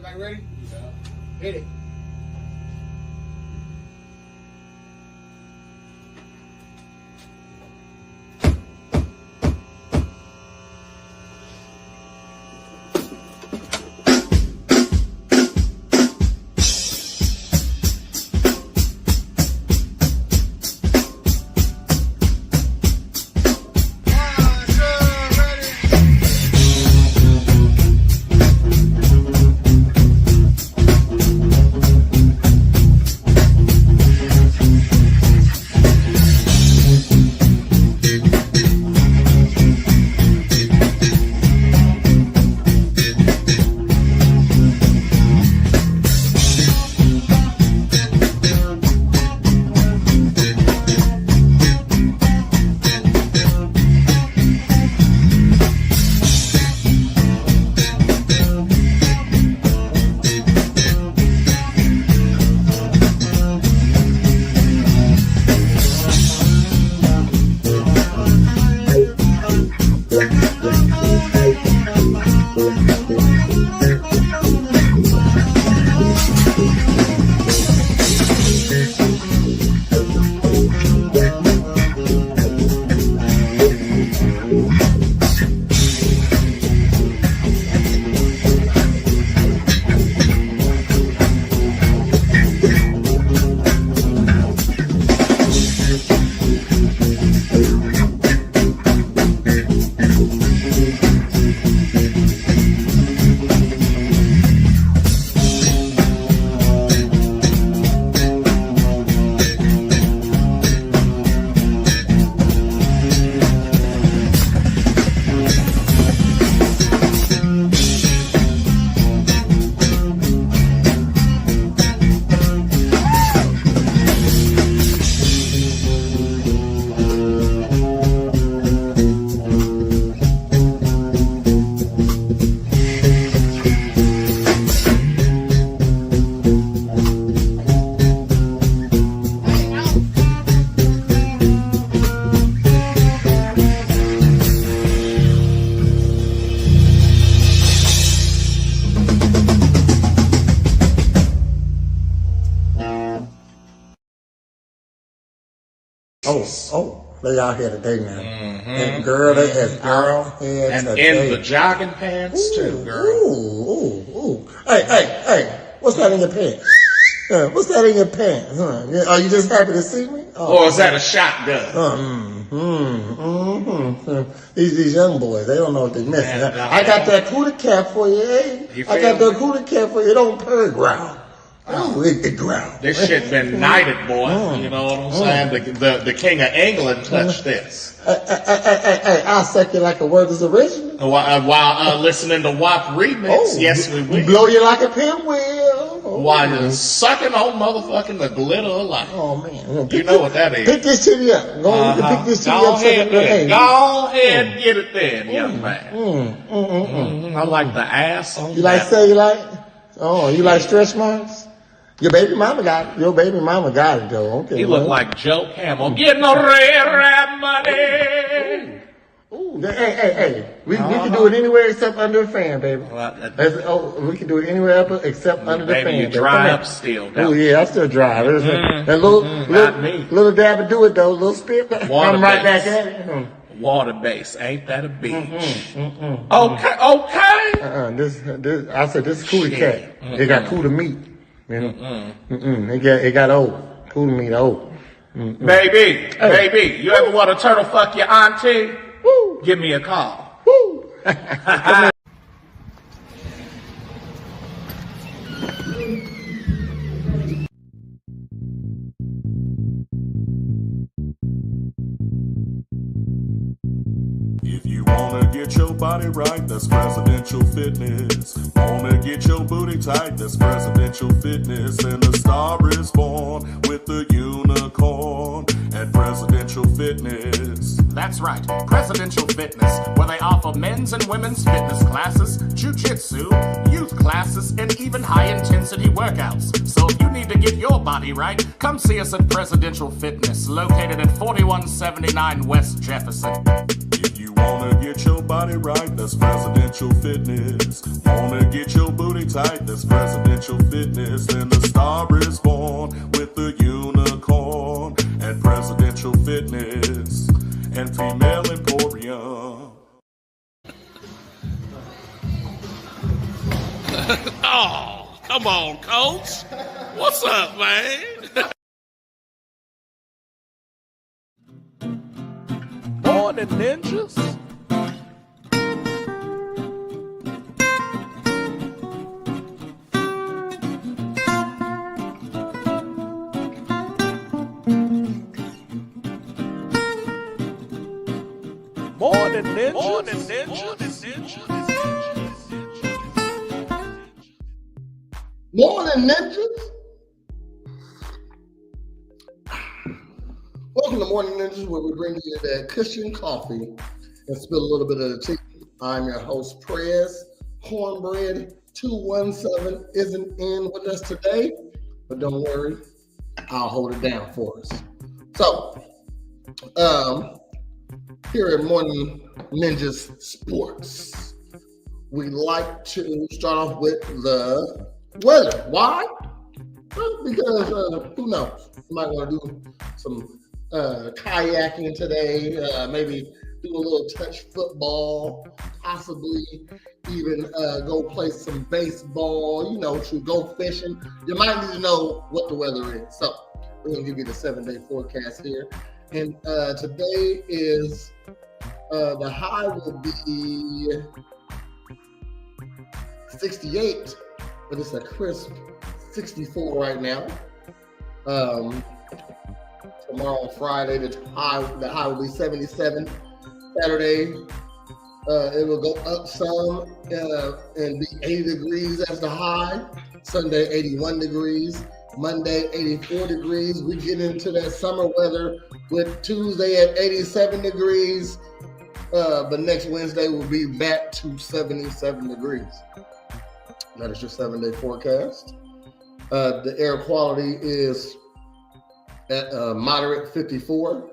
Everybody ready? Yeah. Hit it. They out here today, man. And girl, they as out here and today. in the jogging pants too, girl. Ooh. Hey, what's that in your pants? What's that in your pants? Are you just happy to see me? Or is that a shotgun? These young boys, they don't know what they're missing. I got that cootie cap for you, eh? I got that cootie cap for you. It don't purr growl. Oh, it growl. This shit been knighted, boy. You know what I'm saying? The King of England touched this. Hey, I'll suck you like a Werther's original. While listening to WAP remix, yes we will. Blow you like a pinwheel. While sucking on motherfucking the glitter of life. Oh, man. You know what that is. Pick this city up. Pick this city up. Go ahead and get it then, young man. I like the ass on you like cellulite? Oh, you like stretch marks? Your baby mama got it. Though. Okay. You look like Joe Camel. Getting no red money. Ooh. Hey. We can do it anywhere except under a fan, baby. We can do it anywhere except under the fan. Baby, you dry up still. Oh, yeah, I still dry. And little dab to do it, though. Little spit. I'm right back at it. Water base, ain't that a beach? Okay. This I said this is cootie cat. It got cootie meat. You know? It got old. Cootie meat old. Baby, you ever want to turtle fuck your auntie? Woo. Give me a call. Woo. If you wanna get your body right, that's presidential fitness. Wanna get your booty tight, that's presidential fitness. And the star is born with the unicorn at Presidential Fitness. That's right, Presidential Fitness, where they offer men's and women's fitness classes, jiu-jitsu, youth classes, and even high-intensity workouts. So if you need to get your body right, come see us at Presidential Fitness, located at 4179 West Jefferson. If you wanna get your body right, that's presidential fitness. Wanna get your booty tight, that's presidential fitness. And the star is born with the unicorn at Presidential Fitness and Female Emporium. Oh, come on, Coach. What's up, man? Morning, ninjas. Morning, ninjas. Morning, ninjas. Morning, ninjas. Welcome to Morning Ninjas, where we bring you that cushion coffee and spill a little bit of the tea. I'm your host, Prez. Cornbread 217 isn't in with us today, but don't worry, I'll hold it down for us. So, here at Morning Ninjas Sports, we like to start off with the weather. Why? Well, because who knows? You might want to do some kayaking today, maybe do a little touch football, possibly even go play some baseball, to go fishing. You might need to know what the weather is. So we're going to give you the 7-day forecast here. And today is, the high will be 68, but it's a crisp 64 right now. Tomorrow, Friday, the high will be 77. Saturday, it will go up some and be 80 degrees as the high. Sunday, 81 degrees. Monday, 84 degrees. We get into that summer weather with Tuesday at 87 degrees. But next Wednesday will be back to 77 degrees. That is your 7-day forecast. The air quality is at moderate 54.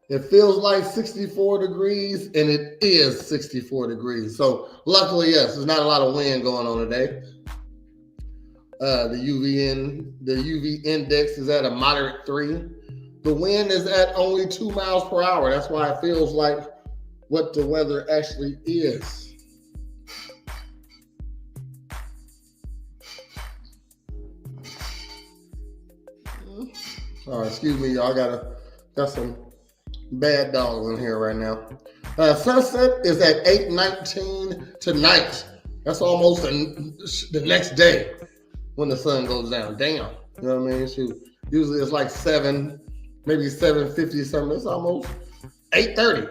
It feels like 64 degrees, and it is 64 degrees. So luckily, yes, there's not a lot of wind going on today. The UV index is at a moderate 3. The wind is at only 2 miles per hour. That's why it feels like what the weather actually is. All right, excuse me, y'all. Got some bad dogs in here right now. Sunset is at 8:19 tonight. That's almost the next day when the sun goes down. Damn, you know what I mean? Shoot. Usually it's like 7, maybe 7:50 something. It's almost 8:30.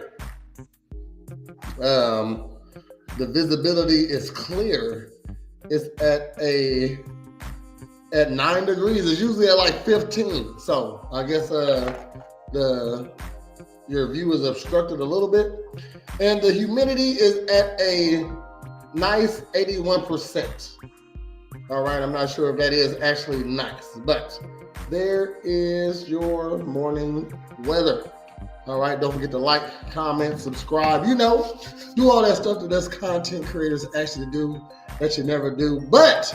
The visibility is clear. It's at 9 degrees. It's usually at like 15. So I guess your view is obstructed a little bit. And the humidity is at a nice 81%. All right, I'm not sure if that is actually nice, but there is your morning weather. All right, don't forget to like, comment, subscribe, do all that stuff that us content creators actually do that you never do. But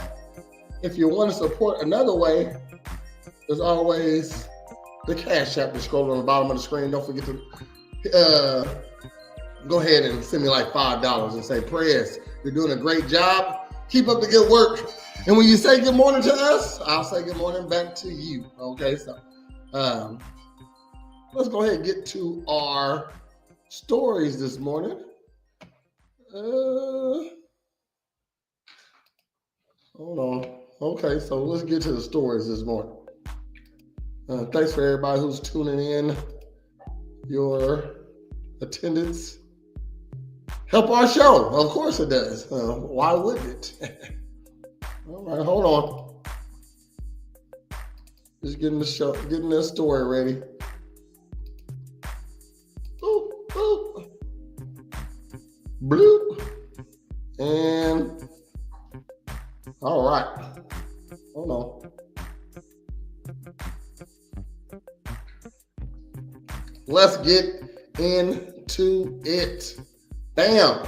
if you want to support another way, there's always the Cash App that's scrolling on the bottom of the screen. Don't forget to go ahead and send me like $5 and say, Prez, you're doing a great job. Keep up the good work. And when you say good morning to us, I'll say good morning back to you. Okay, so let's go ahead and get to our stories this morning. Hold on. Okay, so let's get to the stories this morning. Thanks for everybody who's tuning in. Your attendance help our show. Of course it does. Why wouldn't it? All right, hold on. Just getting the story ready. Boop, boop. Bloop. And all right. Hold on. Let's get into into it. Bam.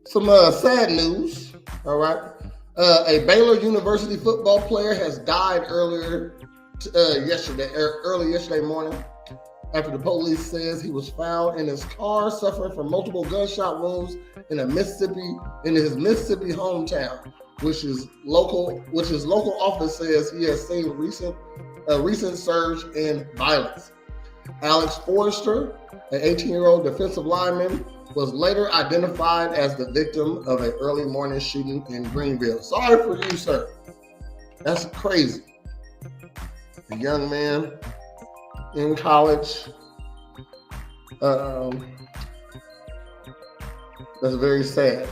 Some sad news. All right. A Baylor University football player has died early yesterday morning after the police says he was found in his car suffering from multiple gunshot wounds in his Mississippi hometown, which his local office says he has seen a recent surge in violence. Alex Forrester, an 18-year-old defensive lineman, was later identified as the victim of an early morning shooting in Greenville. Sorry for you, sir. That's crazy. A young man in college. That's very sad.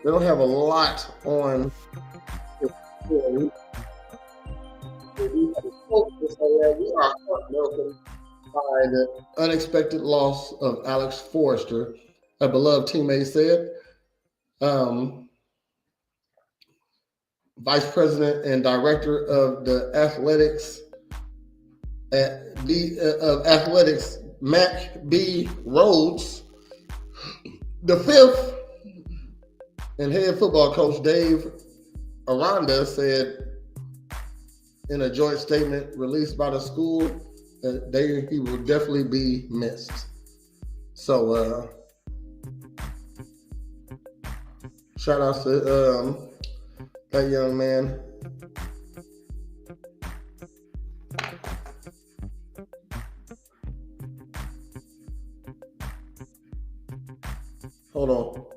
They don't have a lot on the story. We are heartbroken by the unexpected loss of Alex Forrester, a beloved teammate said. Vice President and Director of the Athletics Mac B. Rhodes, the fifth, and head football coach Dave Aranda said in a joint statement released by the school that he will definitely be missed. So shout out to that young man. Hold on.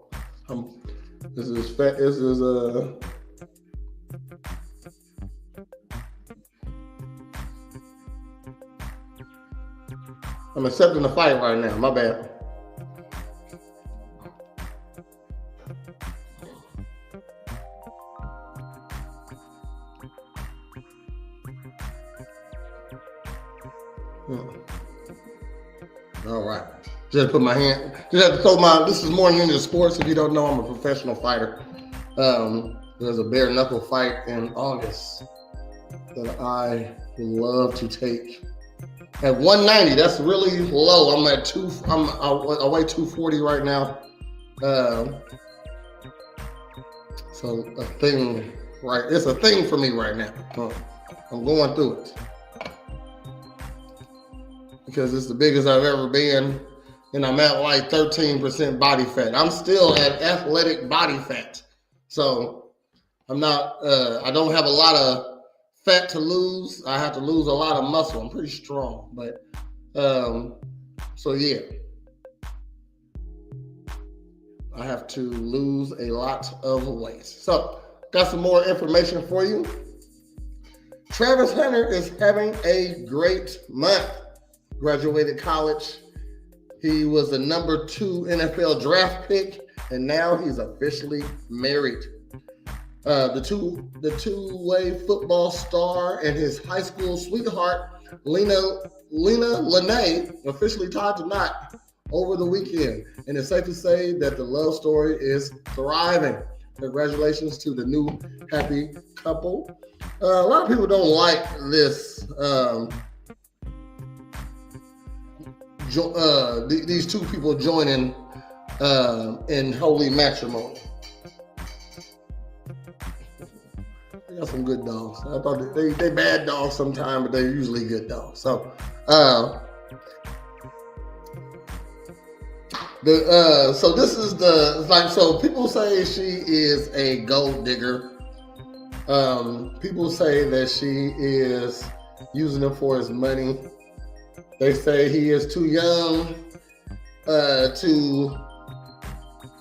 I'm accepting the fight right now. My bad. All right. Just put my hand. Just have to throw my. This is Morn'n Sports. If you don't know, I'm a professional fighter. There's a bare knuckle fight in August that I would love to take. At 190, that's really low. I weigh 240 right now. So a thing, right? It's a thing for me right now. I'm going through it because it's the biggest I've ever been, and I'm at like 13% body fat. I'm still at athletic body fat, so I'm not. I don't have a lot of fat to lose. I have to lose a lot of muscle. I'm pretty strong, but so yeah, I have to lose a lot of weight. So got some more information for you. Travis Hunter is having a great month. Graduated college. He was the number 2 NFL draft pick, and now he's officially married. The two-way football star and his high school sweetheart, Lena Lene, officially tied the knot over the weekend. And it's safe to say that the love story is thriving. Congratulations to the new happy couple. A lot of people don't like this. These two people joining in holy matrimony. They got some good dogs. I thought they bad dogs sometimes, but they're usually good dogs. So, so this is so people say she is a gold digger. People say that she is using him for his money. They say he is too young to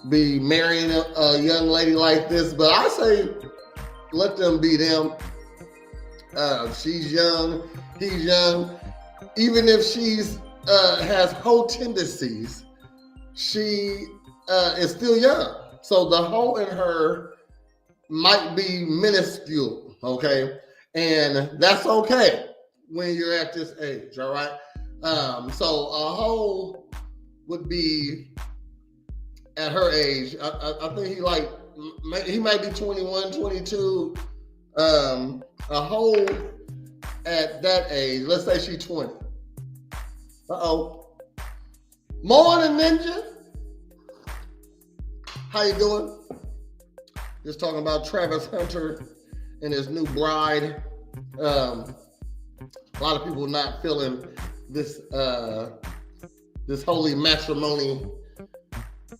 be marrying a young lady like this, but I say let them be them. She's young, he's young. Even if she's has hoe tendencies, she is still young. So the hoe in her might be minuscule, okay? And that's okay when you're at this age, all right? So a hoe would be at her age. I think he might be 21, 22. A hoe at that age, let's say she's 20. Uh-oh. Morn'n Ninja. How you doing? Just talking about Travis Hunter and his new bride. A lot of people not feeling this this holy matrimony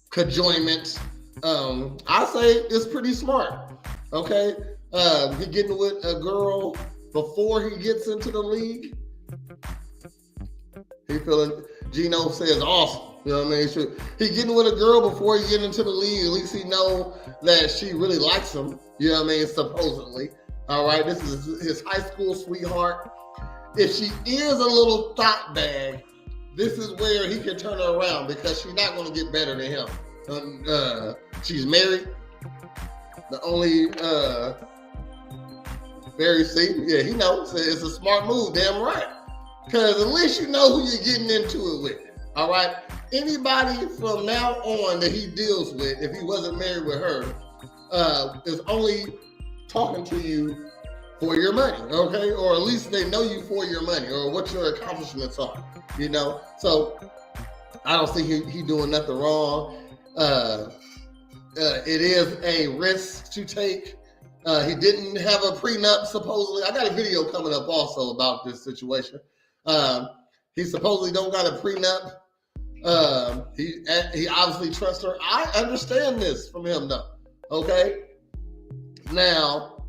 conjoinment. I say it's pretty smart. Okay, he getting with a girl before he gets into the league. He feeling. Gino says awesome. You know what I mean? He getting with a girl before he get into the league. At least he know that she really likes him. You know what I mean? Supposedly. All right. This is his high school sweetheart. If she is a little thought bag, this is where he can turn her around because she's not going to get better than him. She's married. The only very see, yeah, he knows it's a smart move. Damn right. Because at least you know who you're getting into it with. All right. Anybody from now on that he deals with, if he wasn't married with her, is only talking to you for your money, okay? Or at least they know you for your money or what your accomplishments are, you know? So I don't think he doing nothing wrong. It is a risk to take. He didn't have a prenup, supposedly. I got a video coming up also about this situation. He supposedly don't got a prenup. He obviously trusts her. I understand this from him though. Okay. Now,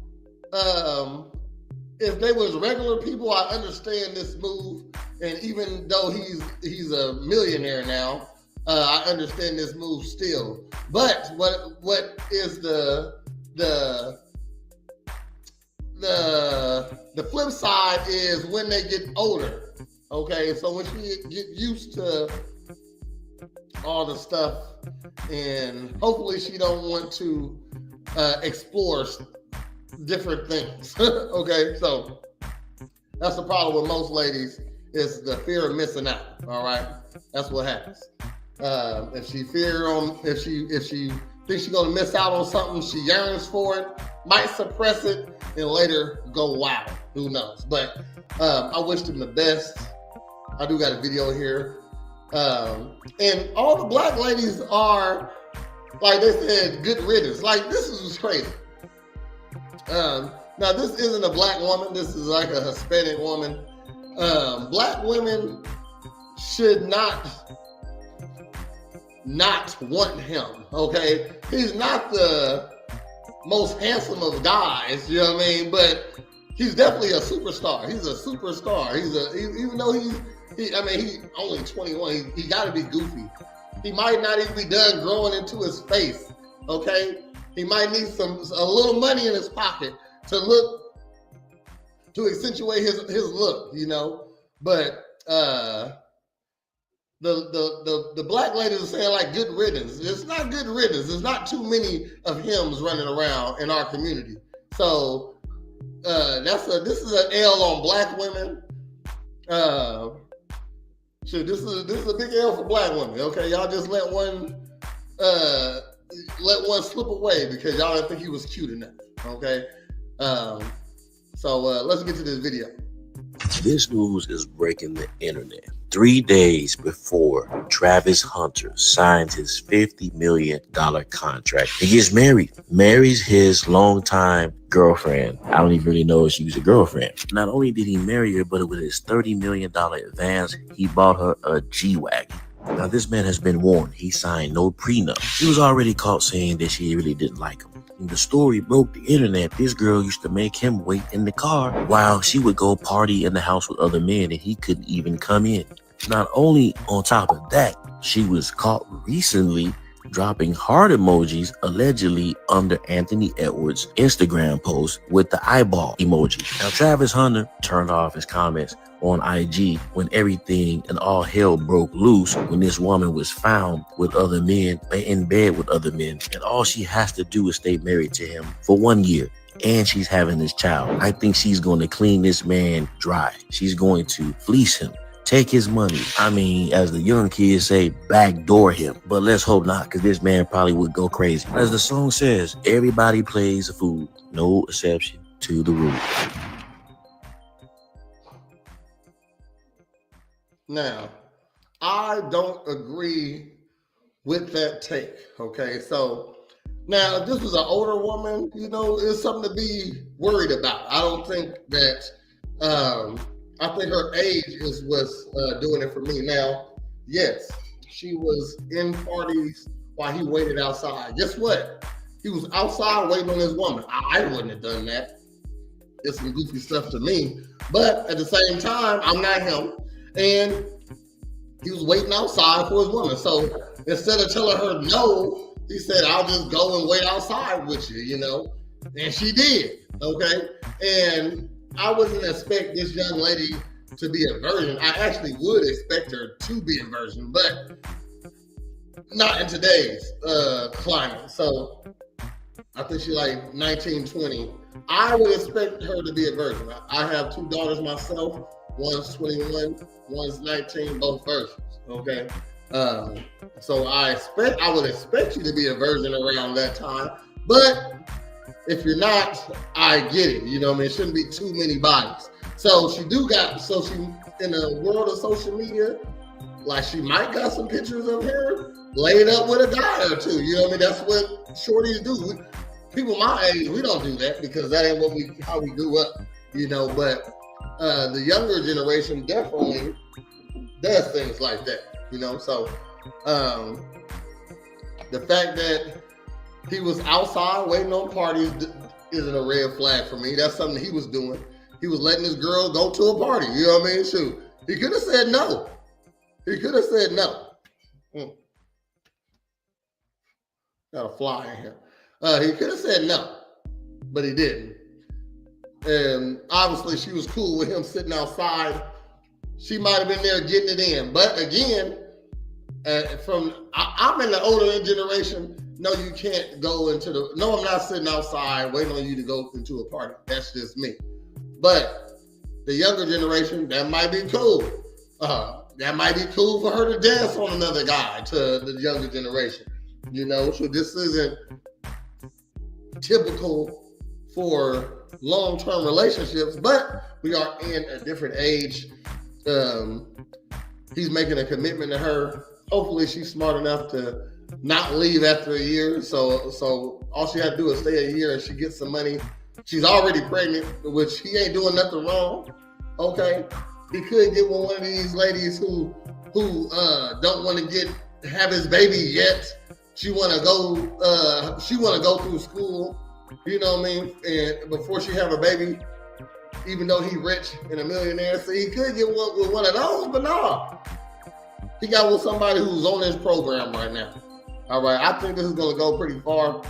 if they was regular people, I understand this move. And even though he's a millionaire now, I understand this move still. But what is the flip side is when they get older. Okay, so when she get used to all the stuff, and hopefully she don't want to explore different things. Okay, so that's the problem with most ladies is the fear of missing out. All right, that's what happens. If she thinks she's gonna miss out on something, she yearns for it, might suppress it, and later go wild. Who knows? But I wish him the best. I do got a video here. And all the black ladies are, like they said, good riddance. Like, this is crazy. Now, this isn't a black woman. This is like a Hispanic woman. Black women should not want him, okay? He's not the most handsome of guys, you know what I mean? But he's definitely a superstar. He's a superstar. Even though he's only 21. He got to be goofy. He might not even be done growing into his face. Okay, he might need a little money in his pocket to accentuate his look. You know, but the black ladies are saying like good riddance. It's not good riddance. There's not too many of hims running around in our community. So this is an L on black women. This is a big L for black women. Okay, y'all just let one slip away because y'all didn't think he was cute enough. Okay, so let's get to this video. This news is breaking the internet 3 days before Travis Hunter signs his $50 million contract. He gets marries his longtime girlfriend. I don't even really know if she was a girlfriend. Not only did he marry her, but with his $30 million advance, he bought her a G-Wagon. Now, this man has been warned. He signed no prenup. He was already caught saying that she really didn't like him. And the story broke the internet. This girl used to make him wait in the car while she would go party in the house with other men and he couldn't even come in. Not only on top of that, she was caught recently dropping heart emojis allegedly under Anthony Edwards' Instagram post with the eyeball emoji. Now, Travis Hunter turned off his comments on IG when everything and all hell broke loose when this woman was found with other men, in bed with other men, and all she has to do is stay married to him for 1 year. And she's having this child. I think she's going to clean this man dry. She's going to fleece him. Take his money. I mean, as the young kids say, backdoor him. But let's hope not, because this man probably would go crazy. As the song says, everybody plays a fool. No exception to the rule. Now, I don't agree with that take. Okay, so now if this was an older woman, it's something to be worried about. I don't think that. I think her age is what's doing it for me. Now, yes, she was in parties while he waited outside. Guess what? He was outside waiting on his woman. I wouldn't have done that. It's some goofy stuff to me. But at the same time, I'm not him. And he was waiting outside for his woman. So instead of telling her no, he said, I'll just go and wait outside with you, And she did, okay? And I wouldn't expect this young lady to be a virgin. I actually would expect her to be a virgin, but not in today's climate. So I think she's like 19, 20. I would expect her to be a virgin. I have 2 daughters myself. One's 21, one's 19, both virgins. Okay. So I would expect you to be a virgin around that time. But if you're not, I get it. It shouldn't be too many bodies. So she in the world of social media, like she might got some pictures of her laid up with a guy or two. That's what shorties do. People my age, we don't do that because that ain't how we grew up. But the younger generation definitely does things like that. So the fact that he was outside waiting on parties isn't a red flag for me. That's something he was doing. He was letting his girl go to a party. You know what I mean? Shoot. He could have said no. Got a fly in here. He could have said no, but he didn't. And obviously she was cool with him sitting outside. She might have been there getting it in. But again, I'm in the older generation. No, you can't go no, I'm not sitting outside waiting on you to go into a party. That's just me. But the younger generation, that might be cool. That might be cool for her to dance on another guy to the younger generation. So this isn't typical for long-term relationships, but we are in a different age. He's making a commitment to her. Hopefully she's smart enough to not leave after a year. So all she had to do is stay a year and she gets some money. She's already pregnant, which he ain't doing nothing wrong. Okay. He could get with one of these ladies who don't want to have his baby yet. She wanna go through school, you know what I mean? And before she have a baby, even though he rich and a millionaire, so he could get with one of those, but no. He got with somebody who's on this program right now. All right, I think this is gonna go pretty far.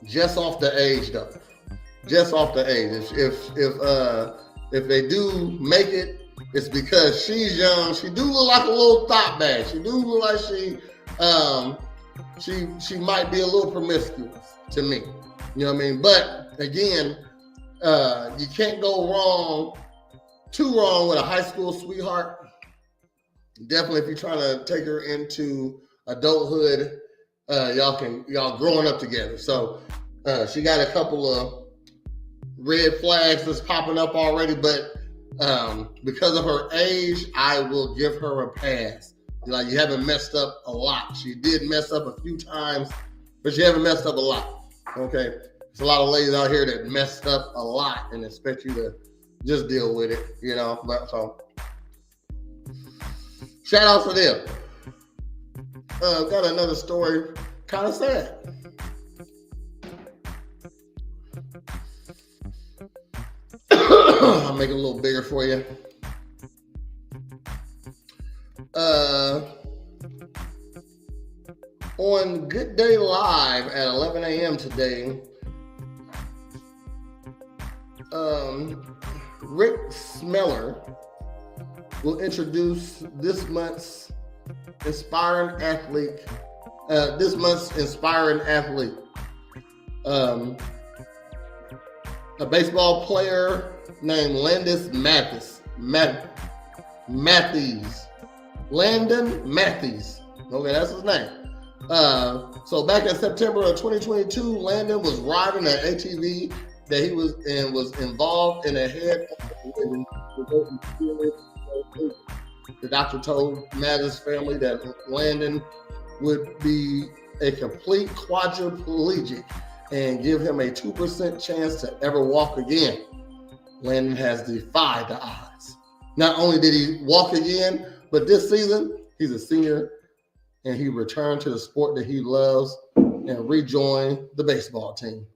Just off the age though. Just off the age. If they do make it, it's because she's young. She do look like a little thought bag. She do look like she might be a little promiscuous to me. You know what I mean? But again, you can't go too wrong with a high school sweetheart. Definitely if you're trying to take her into adulthood, y'all growing up together. So she got a couple of red flags that's popping up already, but because of her age, I will give her a pass. Like, you haven't messed up a lot. She did mess up a few times, but you haven't messed up a lot. Okay? There's a lot of ladies out here that messed up a lot and expect you to just deal with it, But so, shout out to them. Got another story, kind of sad. I'll make it a little bigger for you. On Good Day Live at 11 a.m. today, Rick Smeller will introduce this month's inspiring athlete. A baseball player named Landon Matthews. Landon Matthews. Okay, that's his name. So back in September of 2022, Landon was riding an ATV that he was involved in a head-on The doctor told Madden's family that Landon would be a complete quadriplegic and give him a 2% chance to ever walk again. Landon has defied the odds. Not only did he walk again, but this season, he's a senior and he returned to the sport that he loves and rejoined the baseball team.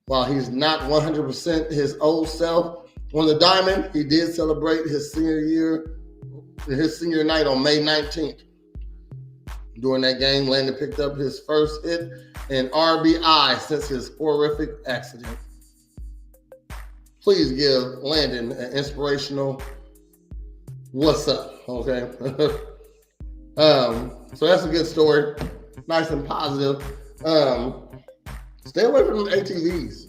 While he's not 100% his old self on the diamond, he did celebrate his senior night on May 19th. During that game, Landon picked up his first hit and RBI since his horrific accident. Please give Landon an inspirational what's up, okay? So that's a good story. Nice and positive. Stay away from ATVs.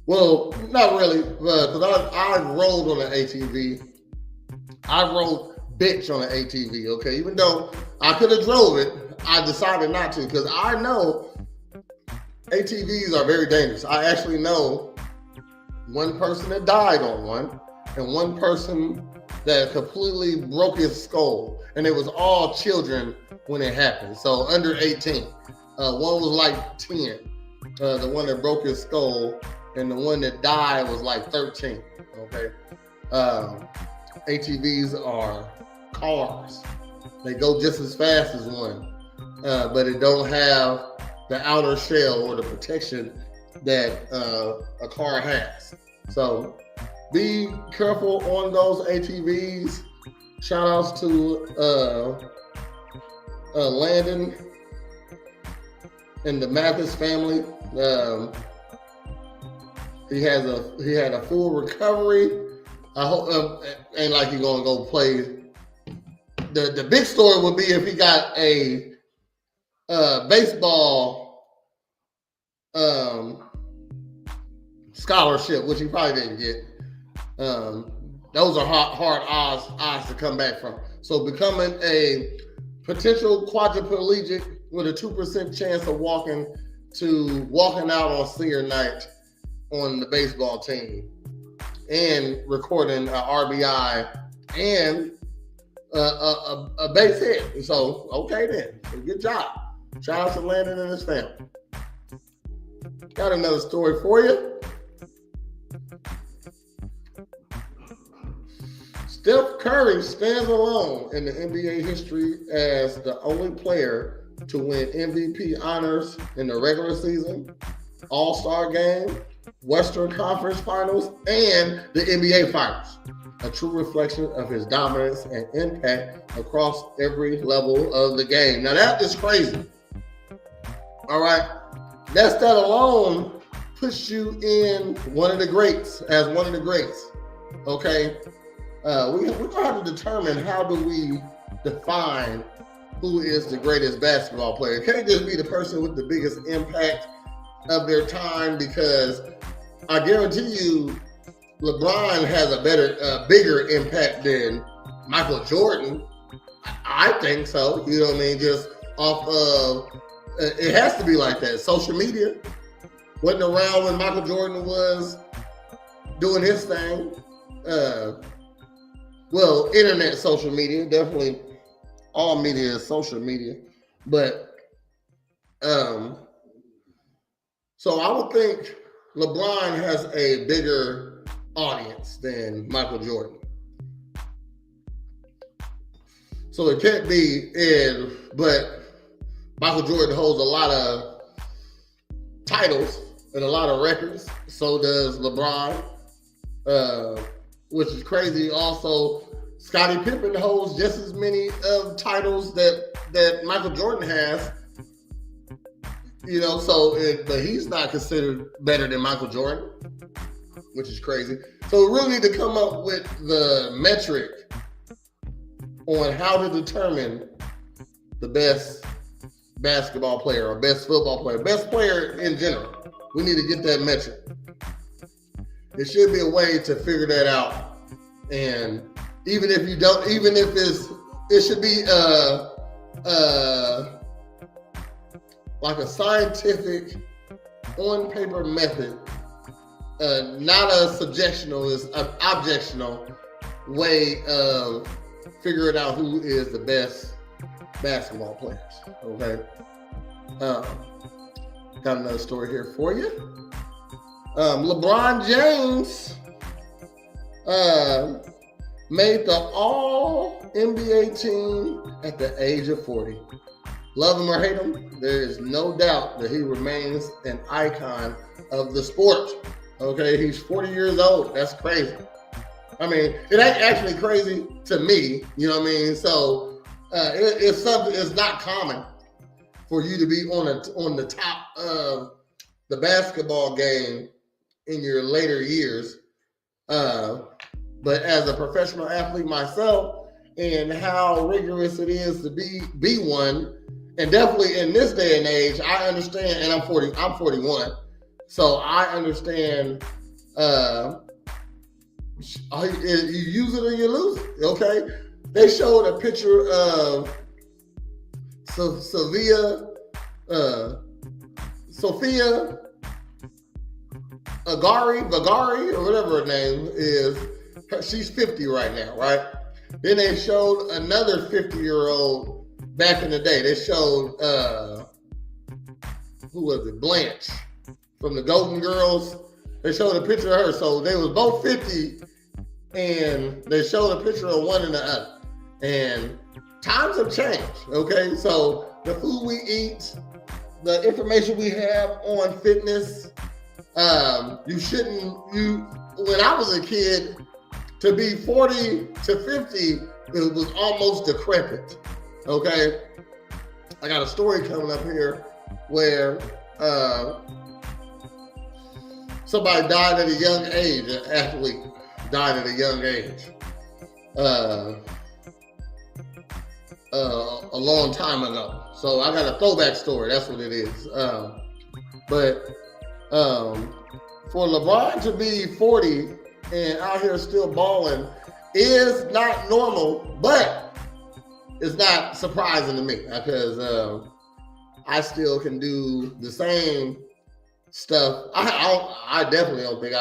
Well, not really, because I rode on an ATV. I rode bitch on an ATV, okay? Even though I could have drove it, I decided not to because I know ATVs are very dangerous. I actually know one person that died on one and one person that completely broke his skull. And it was all children when it happened. So under 18. One was like 10. The one that broke his skull, and the one that died was like 13. Okay. ATVs are cars. They go just as fast as one, but it don't have the outer shell or the protection that a car has. So be careful on those ATVs. Shout outs to Landon and the Mathis family. He had a full recovery. I hope ain't like he's gonna go play. The big story would be if he got a baseball scholarship, which he probably didn't get. Those are hard odds to come back from. So becoming a potential quadriplegic with a 2% chance of walking out on senior night on the baseball team and recording an RBI and a base hit. So, okay then. So good job. Shout out to Landon and his family. Got another story for you. Steph Curry stands alone in the NBA history as the only player to win MVP honors in the regular season, All-Star game, Western Conference Finals, and the NBA Finals. A true reflection of his dominance and impact across every level of the game. Now that is crazy. All right. That alone puts you in one of the greats. Okay. We're going to have to determine how do we define who is the greatest basketball player. It can't just be the person with the biggest impact of their time, because I guarantee you LeBron has a bigger impact than Michael Jordan. I think so. You know what I mean? Just off of, it has to be like that. Social media wasn't around when Michael Jordan was doing his thing. Well, internet social media, definitely all media is social media. But so I would think LeBron has a bigger audience than Michael Jordan. So it can't be but Michael Jordan holds a lot of titles and a lot of records. So does LeBron, which is crazy. Also, Scottie Pippen holds just as many of titles that Michael Jordan has. You know, but he's not considered better than Michael Jordan, which is crazy. So we really need to come up with the metric on how to determine the best basketball player or best football player, best player in general. We need to get that metric. There should be a way to figure that out. And even if you don't, it should be like a scientific on paper method not a subjectional, it's an objectional way of figuring out who is the best basketball players. Okay. Got another story here for you. LeBron James made the All NBA team at the age of 40. Love him or hate him, there is no doubt that he remains an icon of the sport. Okay, he's 40 years old. That's crazy. I mean, it ain't actually crazy to me. You know what I mean? So it's something. It's not common for you to be on the top of the basketball game in your later years. But as a professional athlete myself, and how rigorous it is to be one, and definitely in this day and age, I understand. And I'm 41, so I understand. You use it or you lose it. Okay, they showed a picture of Sophia Vagari, or whatever her name is. She's 50 right now, right? Then they showed another 50-year-old back in the day. They showed who was it? Blanche from the Golden Girls. They showed a picture of her. So they was both 50, and they showed a picture of one and the other. And times have changed, okay? So the food we eat, the information we have on fitness, when I was a kid, to be 40 to 50, it was almost decrepit, okay? I got a story coming up here where somebody died at a young age, an athlete died at a young age. A long time ago. So I got a throwback story. That's what it is. But for LeBron to be 40 and out here still balling is not normal, but it's not surprising to me because I still can do the same stuff. I definitely don't think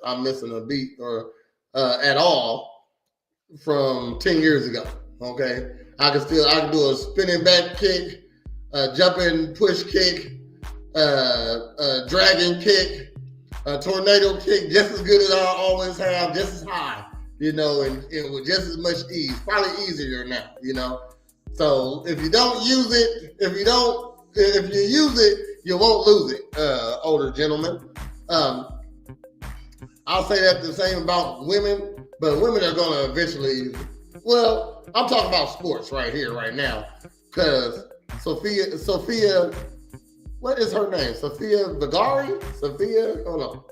I'm missing a beat or at all from 10 years ago. Okay, I can do a spinning back kick, jumping push kick, dragon kick, a tornado kick, just as good as I always have, just as high, and with just as much ease, probably easier now, So if you don't use it, if you use it, you won't lose it, older gentlemen. I'll say that the same about women, but women are going to eventually, well, I'm talking about sports right here, right now, because Sophia, what is her name? Sophia Vagari? Hold on.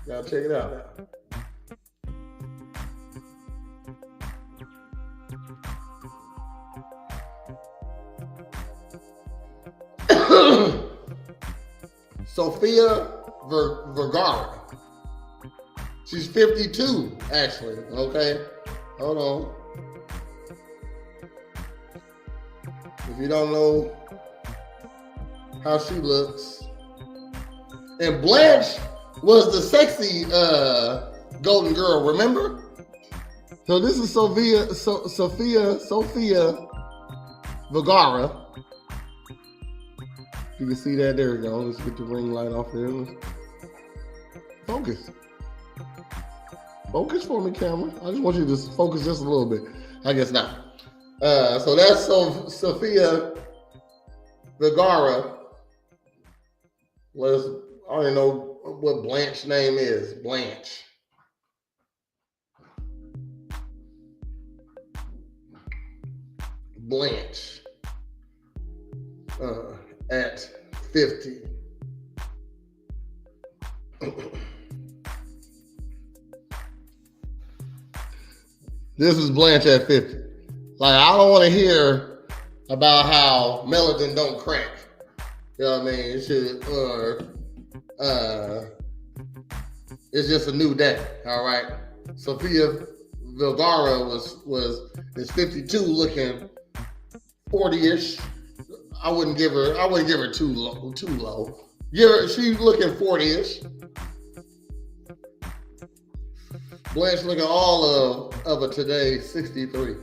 Gotta check it out. Sophia Vergara. She's 52, actually. Okay, hold on. If you don't know how she looks, and Blanche was the sexy golden girl. Remember? So this is Sophia Vergara. You can see that. There we go. Let's get the ring light off there. Focus. Focus for me, camera. I just want you to focus just a little bit. I guess not. So that's Sophia Vergara. I don't even know what Blanche's name is. Blanche. At 50. This is Blanche at 50. Like, I don't want to hear about how melanin don't crack. You know what I mean? It's just a new day. All right. Sophia Vergara is 52, looking 40-ish. I wouldn't give her too low. Give her, she's looking 40-ish. Blanche looking all of a today 63.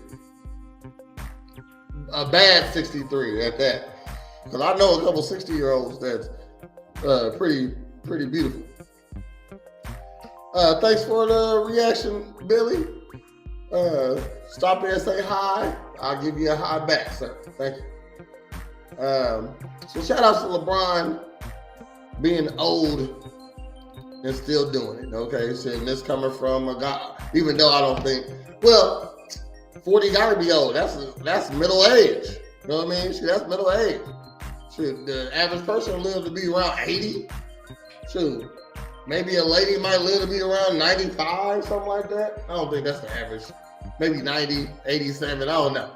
A bad 63 at that. Because I know a couple 60-year-olds that's pretty beautiful. Thanks for the reaction, Billy. Stop there and say hi. I'll give you a hi back, sir. Thank you. So shout out to LeBron being old and still doing it. Okay, so this coming from a guy, even though I don't think, well, 40 gotta be old. That's middle age. You know what I mean? Shoot, that's middle age. Shoot, the average person live to be around 80. Shoot, maybe a lady might live to be around 95, something like that. I don't think that's the average. Maybe 90, 87, I don't know.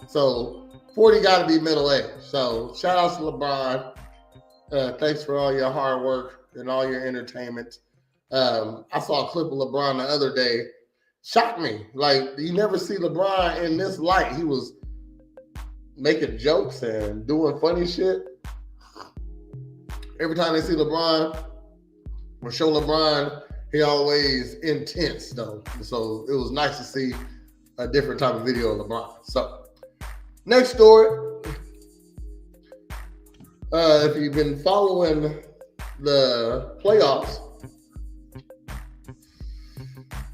So 40 got to be middle age. So shout out to LeBron. Thanks for all your hard work and all your entertainment. I saw a clip of LeBron the other day. Shocked me. Like, you never see LeBron in this light. He was making jokes and doing funny shit. Every time they see LeBron or show LeBron, he always intense though. So it was nice to see a different type of video of LeBron. So next story. If you've been following the playoffs,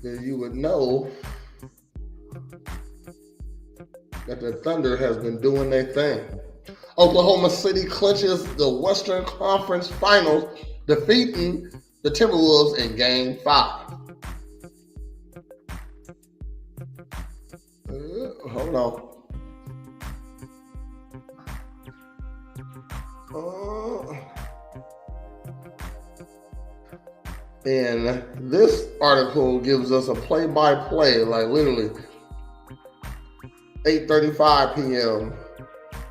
then you would know that the Thunder has been doing their thing. Oklahoma City clinches the Western Conference Finals, defeating the Timberwolves in Game 5. Hold on. And this article gives us a play-by-play, like literally 8:35 p.m.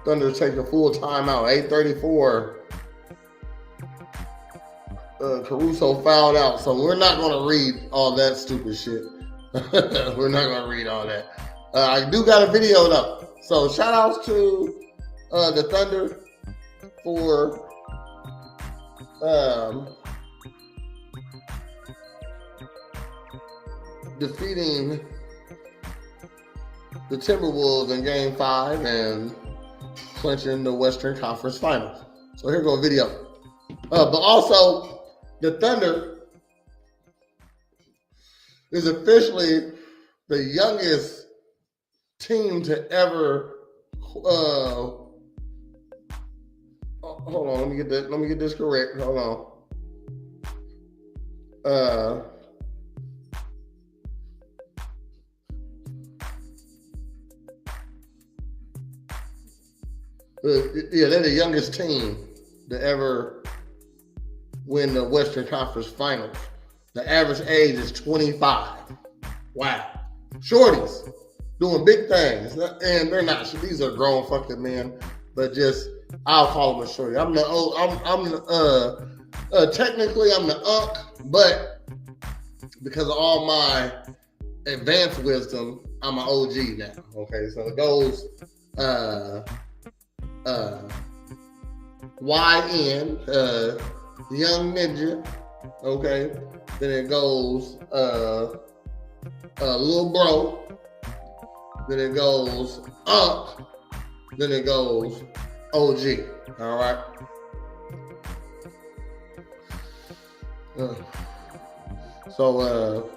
Thunder take a full timeout. 8:34. Caruso fouled out, so we're not going to read all that stupid shit. We're not going to read all that. I do got a video though, so shout outs to the Thunder for defeating the Timberwolves in Game 5 and clinching the Western Conference Finals. So here goes a video. But also, the Thunder is officially the youngest team to ever. Hold on, let me get this correct. Hold on. Yeah, they're the youngest team to ever win the Western Conference Finals. The average age is 25. Wow. Shorties doing big things. And they're not. These are grown fucking men. But just, I'll call them a shorty. I'm the technically I'm the unk, but because of all my advanced wisdom, I'm an OG now. Okay, so it goes YN, Young Ninja, okay. Then it goes Lil Bro. Then it goes Up. Then it goes OG. All right. So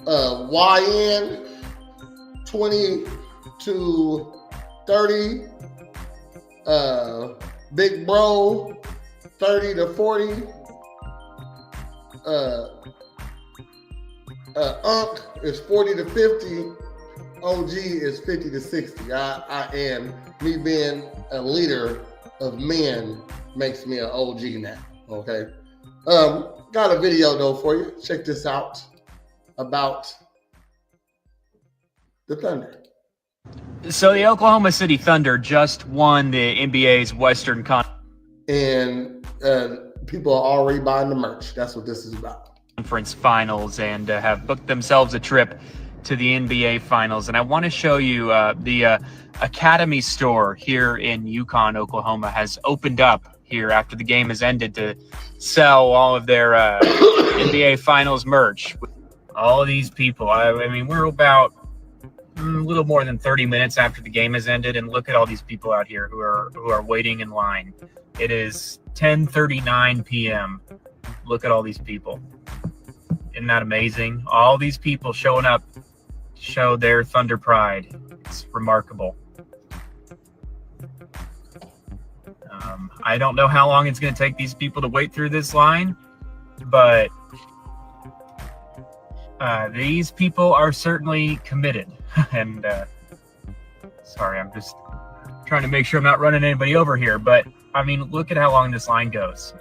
YN 20 to 30. Big Bro 30 to 40. Unk is 40 to 50. OG is 50 to 60. I am, me being a leader of men makes me an OG now. Okay. Got a video though for you. Check this out about the Thunder. So the Oklahoma City Thunder just won the NBA's Western And people are already buying the merch. That's what this is about. Conference Finals and have booked themselves a trip to the NBA Finals, and I want to show you the Academy store here in Yukon, Oklahoma, has opened up here after the game has ended to sell all of their NBA Finals merch. All of these people, I mean, we're about a little more than 30 minutes after the game has ended, and look at all these people out here who are waiting in line. It is 10:39 p.m. Look at all these people. Isn't that amazing? All these people showing up to show their Thunder pride. It's remarkable. I don't know how long it's going to take these people to wait through this line, but these people are certainly committed. And sorry, I'm just trying to make sure I'm not running anybody over here. But I mean, look at how long this line goes.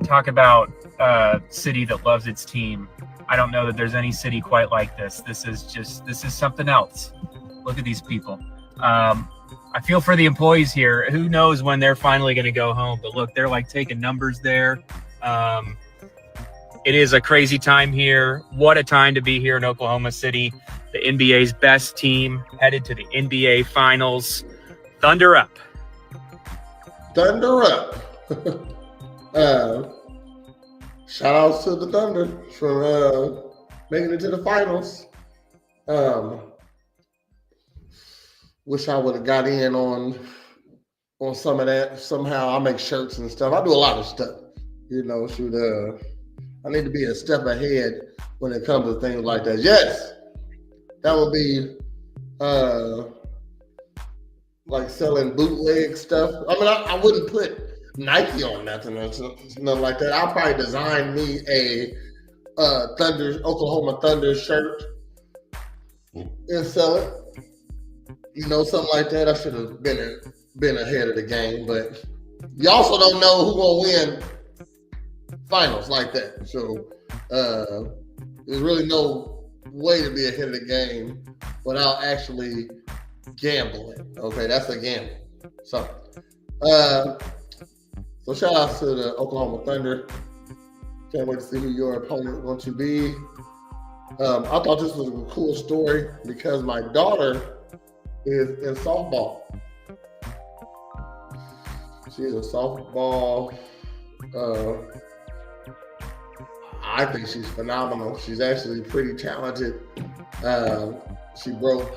Talk about a city that loves its team. I don't know that there's any city quite like this. This is something else. Look at these people. I feel for the employees here. Who knows when they're finally going to go home? But look, they're like taking numbers there. It is a crazy time here. What a time to be here in Oklahoma City. The NBA's best team headed to the NBA Finals. Thunder up. Thunder up. Shout outs to the Thunder for making it to the finals. Wish I would have got in on some of that. Somehow I make shirts and stuff. I do a lot of stuff. You know, I need to be a step ahead when it comes to things like that. Yes, that would be like selling bootleg stuff. I mean, I wouldn't put Nike on nothing or nothing like that. I'll probably design me a Oklahoma Thunder shirt and sell it. You know, something like that. I should have been ahead of the game, but you also don't know who's gonna win finals like that. So there's really no way to be ahead of the game without actually gambling. Okay, that's a gamble. So shout out to the Oklahoma Thunder. Can't wait to see who your opponent is going to be. I thought this was a cool story because my daughter is in softball. She's a softball. I think she's phenomenal. She's actually pretty talented. She broke.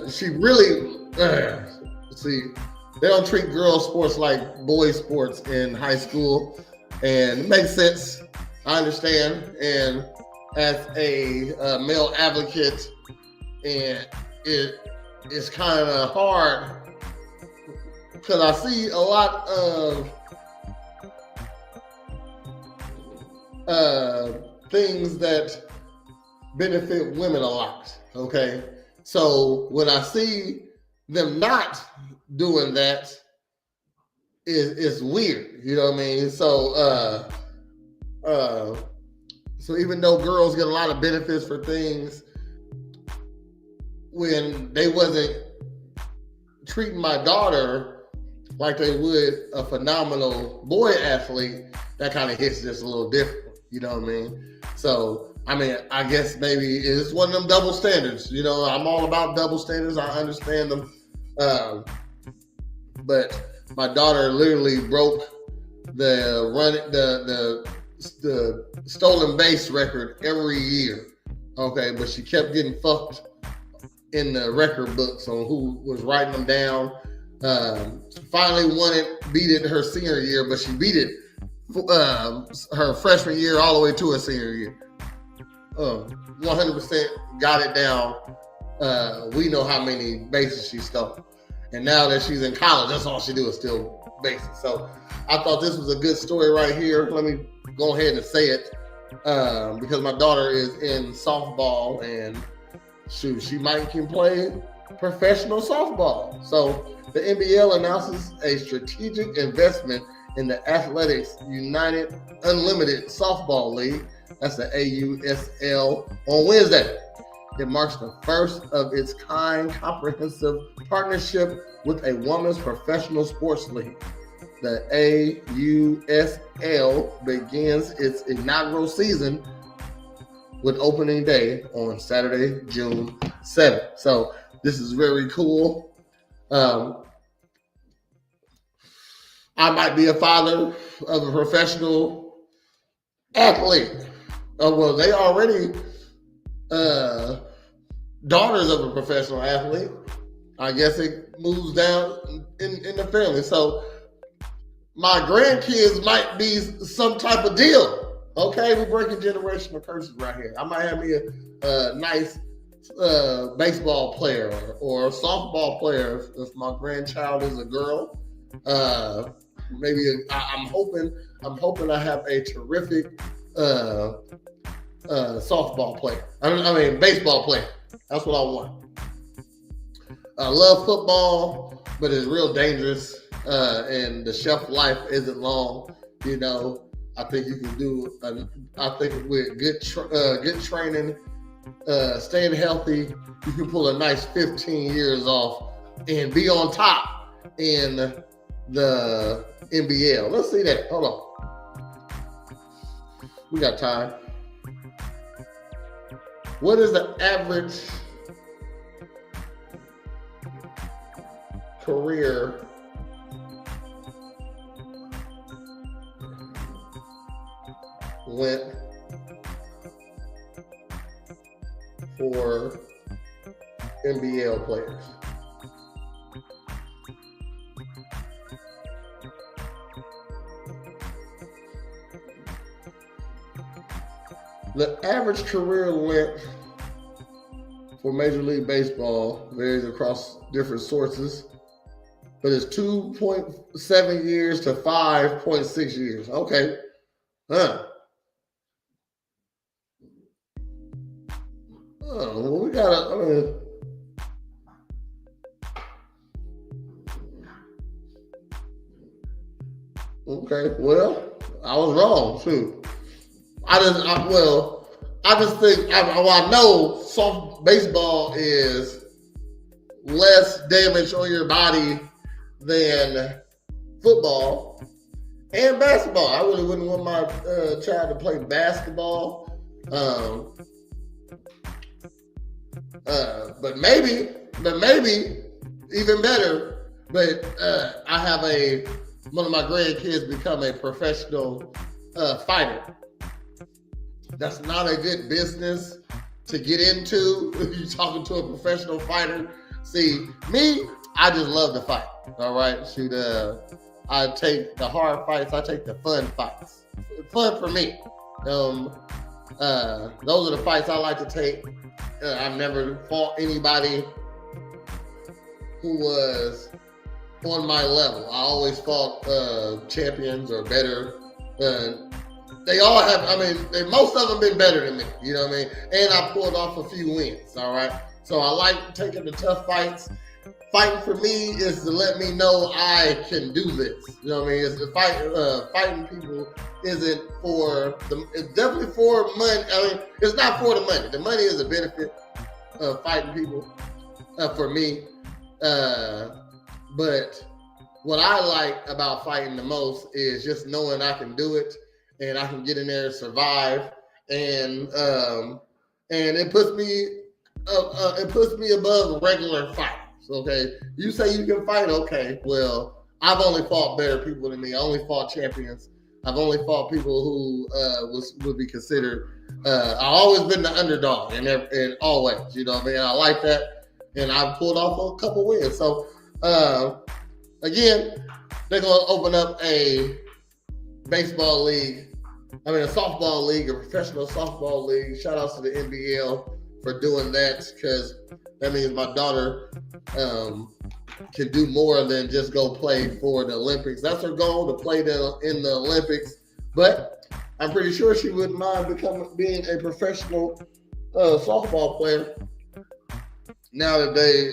She really. See, they don't treat girls' sports like boys' sports in high school, and it makes sense. I understand. And as a male advocate, and it's kind of hard because I see a lot of things that benefit women a lot. Okay, so when I see them not doing that, it's weird. You know what I mean? So so even though girls get a lot of benefits for things, when they wasn't treating my daughter like they would a phenomenal boy athlete, that kind of hits just a little different. You know what I mean? So, I mean, I guess maybe it's one of them double standards. You know, I'm all about double standards. I understand them. But my daughter literally broke the stolen base record every year. Okay, but she kept getting fucked in the record books on who was writing them down. Finally won it, beat it her senior year, but she beat it her freshman year all the way to her senior year. 100% got it down. We know how many bases she stole. And now that she's in college, that's all she do is steal bases. So I thought this was a good story right here. Let me go ahead and say it because my daughter is in softball and shoot, she can play professional softball. So the NBL announces a strategic investment in the Athletics United Unlimited Softball League. That's the AUSL on Wednesday. It marks the first of its kind comprehensive partnership with a women's professional sports league. The AUSL begins its inaugural season with opening day on Saturday, June 7th. So this is very cool. I might be a father of a professional athlete. Well, they already daughters of a professional athlete. I guess it moves down in the family. So my grandkids might be some type of deal. Okay, we're breaking generational curses right here. I might have me a nice baseball player or a softball player if my grandchild is a girl. Maybe I'm hoping I have a terrific softball player. I mean baseball player. That's what I want. I love football, but it's real dangerous, and the shelf life isn't long. You know, I think you can do. I think with good training, staying healthy, you can pull a nice 15 years off and be on top in the NBL. Let's see that. Hold on, we got time. What is the average career length for NBL players? The average career length for Major League Baseball varies across different sources, but it's 2.7 years to 5.6 years. Okay. Well, we gotta, okay, well, I was wrong too. I just think I know soft baseball is less damage on your body than football and basketball. I really wouldn't want my child to play basketball, but maybe even better. But I have one of my grandkids become a professional fighter. That's not a good business to get into if you're talking to a professional fighter. See, me, I just love to fight. All right, shoot. I take the hard fights. I take the fun fights. Fun for me. Those are the fights I like to take. I've never fought anybody who was on my level. I always fought champions or better. They all have, most of them been better than me, you know what I mean? And I pulled off a few wins, all right? So I like taking the tough fights. Fighting for me is to let me know I can do this. You know what I mean? It's the fighting people isn't it's definitely for money. It's not for the money. The money is a benefit of fighting people for me. But what I like about fighting the most is just knowing I can do it. And I can get in there and survive, and it puts me above regular fighters. Okay, you say you can fight, okay? Well, I've only fought better people than me. I only fought champions. I've only fought people who would be considered. I've always been the underdog, and always, you know what I mean. I like that, and I've pulled off a couple wins. So again, they're gonna open up a baseball league. A softball league, a professional softball league. Shout outs to the NBL for doing that, because that means my daughter can do more than just go play for the Olympics. That's her goal, to play in the Olympics. But I'm pretty sure she wouldn't mind being a professional softball player now that they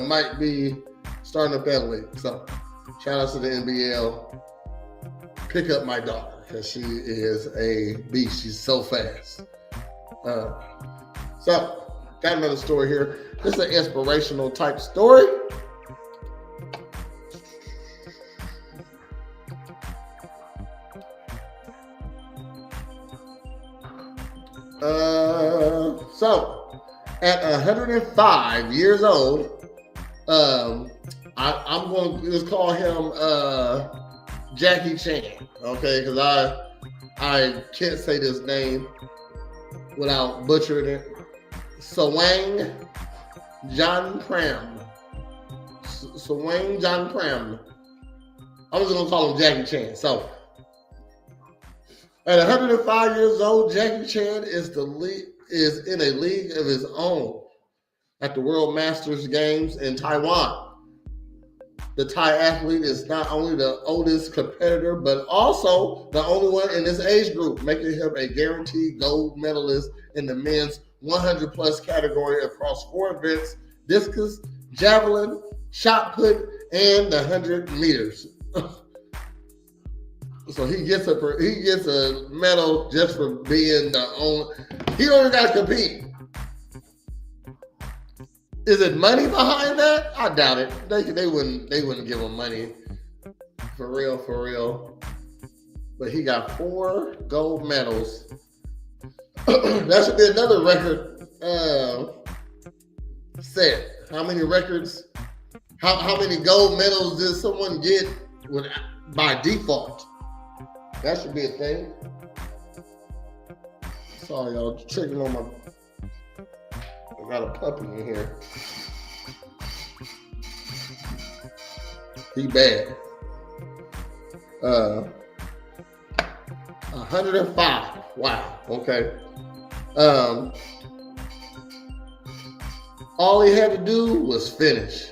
might be starting up that league. So shout outs to the NBL. Pick up my daughter, because she is a beast. She's so fast. So, got another story here. This is an inspirational type story. So at 105 years old, I'm going to just call him Jackie Chan, okay? Because I can't say this name without butchering it. Sawang John Pram. Sawang John Pram. I'm just gonna call him Jackie Chan. So, at 105 years old, Jackie Chan is in a league of his own at the World Masters Games in Taiwan. The Thai athlete is not only the oldest competitor, but also the only one in this age group, making him a guaranteed gold medalist in the men's 100 plus category across 4 events: discus, javelin, shot put, and the 100 meters. So he gets a medal just for being the only. He don't even got to compete. Is it money behind that? I doubt it. They wouldn't give him money. For real. But he got 4 gold medals. That should be another record set. How many records? How many gold medals did someone get by default? That should be a thing. Sorry, y'all. Checking on my. I got a puppy in here. He bad. 105. Wow. Okay. All he had to do was finish,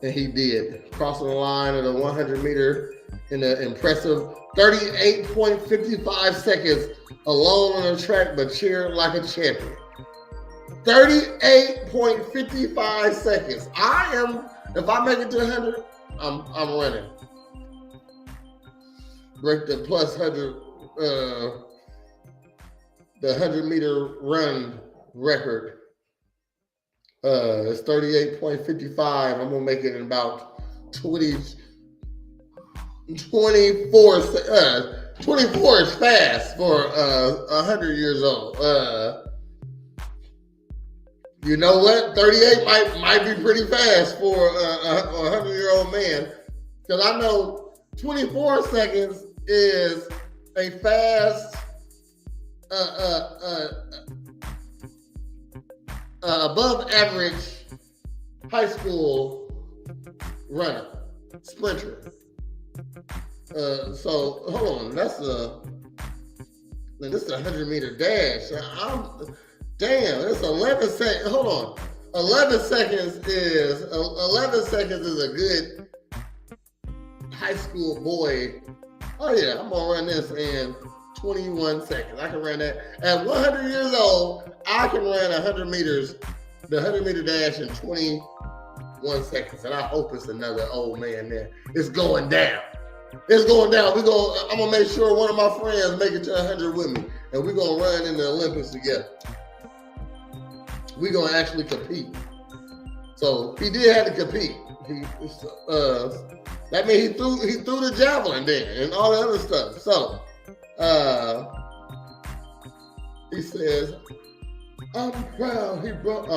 and he did. Crossing the line of the 100 meter in an impressive 38.55 seconds, alone on the track, but cheered like a champion. 38.55 seconds. If I make it to 100, I'm running. Break the plus 100, the 100 meter run record. It's 38.55. I'm gonna make it in about 24. 24 is fast for 100 years old. You know what? 38 might be pretty fast for a 100-year-old man, because I know 24 seconds is a fast above average high school runner, sprinter. So hold on, this is a 100 meter dash. It's 11 seconds. Hold on, 11 seconds is a good high school boy. Oh yeah, I'm gonna run this in 21 seconds. I can run that at 100 years old. I can run 100 meters, the 100 meter dash in 21 seconds, and I hope it's another old man there. It's going down. It's going down. I'm gonna make sure one of my friends make it to 100 with me, and we're gonna run in the Olympics together. We're gonna actually compete. So he did have to compete. That means he threw the javelin there and all the other stuff. So he says, I'm proud he brought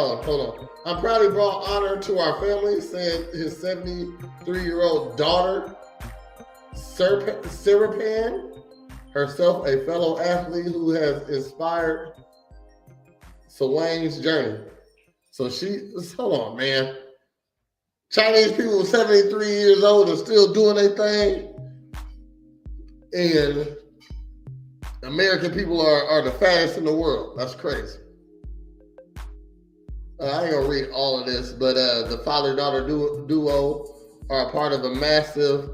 honor to our family, said his 73-year-old daughter, Siripan, herself a fellow athlete who has inspired Sawang's journey. So hold on, man. Chinese people 73 years old are still doing their thing, and American people are the fattest in the world. That's crazy. I ain't gonna read all of this, but the father-daughter duo are a part of a massive,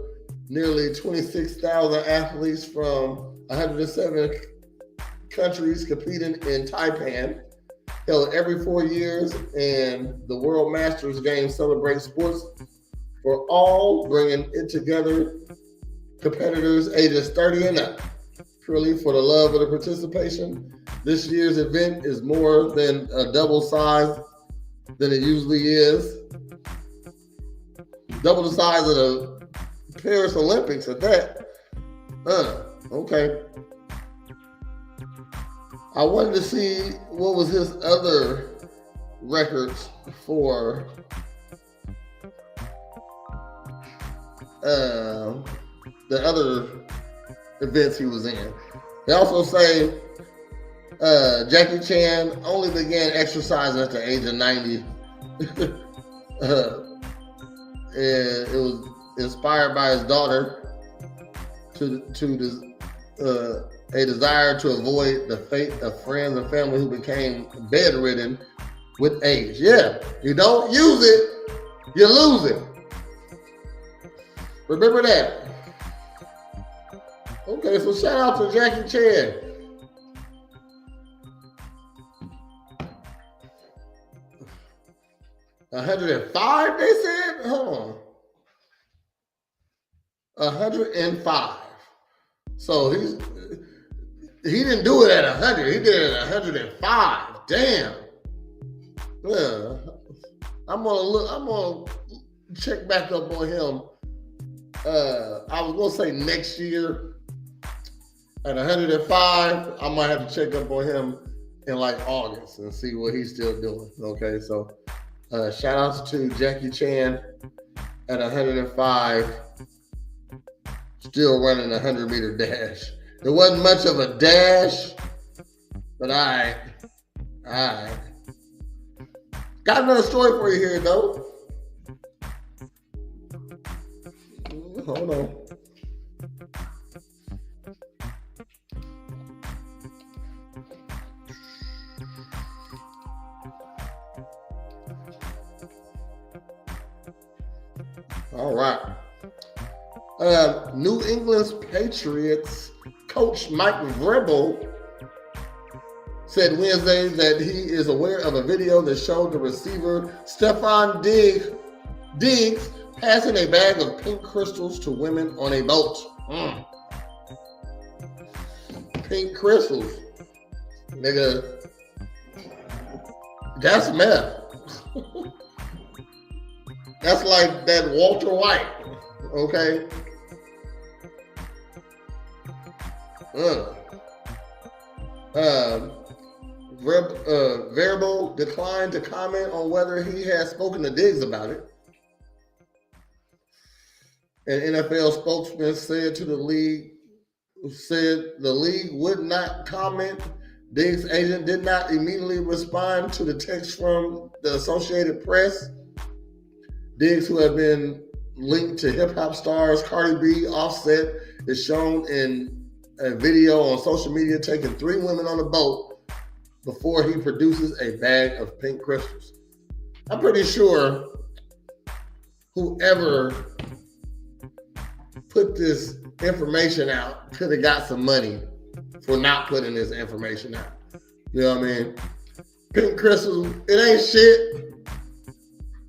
nearly 26,000 athletes from 107 countries competing in Taipan, held every 4 years, and the World Masters Games celebrate sports for all, bringing it together competitors ages 30 and up, purely for the love of the participation. This year's event is more than a double size than it usually is. Double the size of the Paris Olympics at that. Okay. I wanted to see what was his other records for the other events he was in. They also say Jackie Chan only began exercising at the age of 90. And it was inspired by his daughter to a desire to avoid the fate of friends and family who became bedridden with age. Yeah, you don't use it, you lose it. Remember that. Okay, so shout out to Jackie Chan. $105, they said? Hold on. 105. So he didn't do it at 100. He did it at 105. Damn. Yeah. I'm gonna check back up on him. I was gonna say next year at 105. I might have to check up on him in like August and see what he's still doing. Okay, so shout outs to Jackie Chan at 105, still running a 100-meter dash. It wasn't much of a dash, but I got another story for you here, though. Hold on. All right. New England's Patriots coach Mike Vrabel said Wednesday that he is aware of a video that showed the receiver Stephon Diggs passing a bag of pink crystals to women on a boat. Pink crystals. Nigga, that's meth. That's like that Walter White, okay? Vrabel declined to comment on whether he has spoken to Diggs about it. An NFL spokesman said the league would not comment. Diggs' agent did not immediately respond to the text from the Associated Press. Diggs, who had been linked to hip-hop stars Cardi B, Offset, is shown in a video on social media taking 3 women on a boat before he produces a bag of pink crystals. I'm pretty sure whoever put this information out could have got some money for not putting this information out. You know what I mean? Pink crystals, it ain't shit.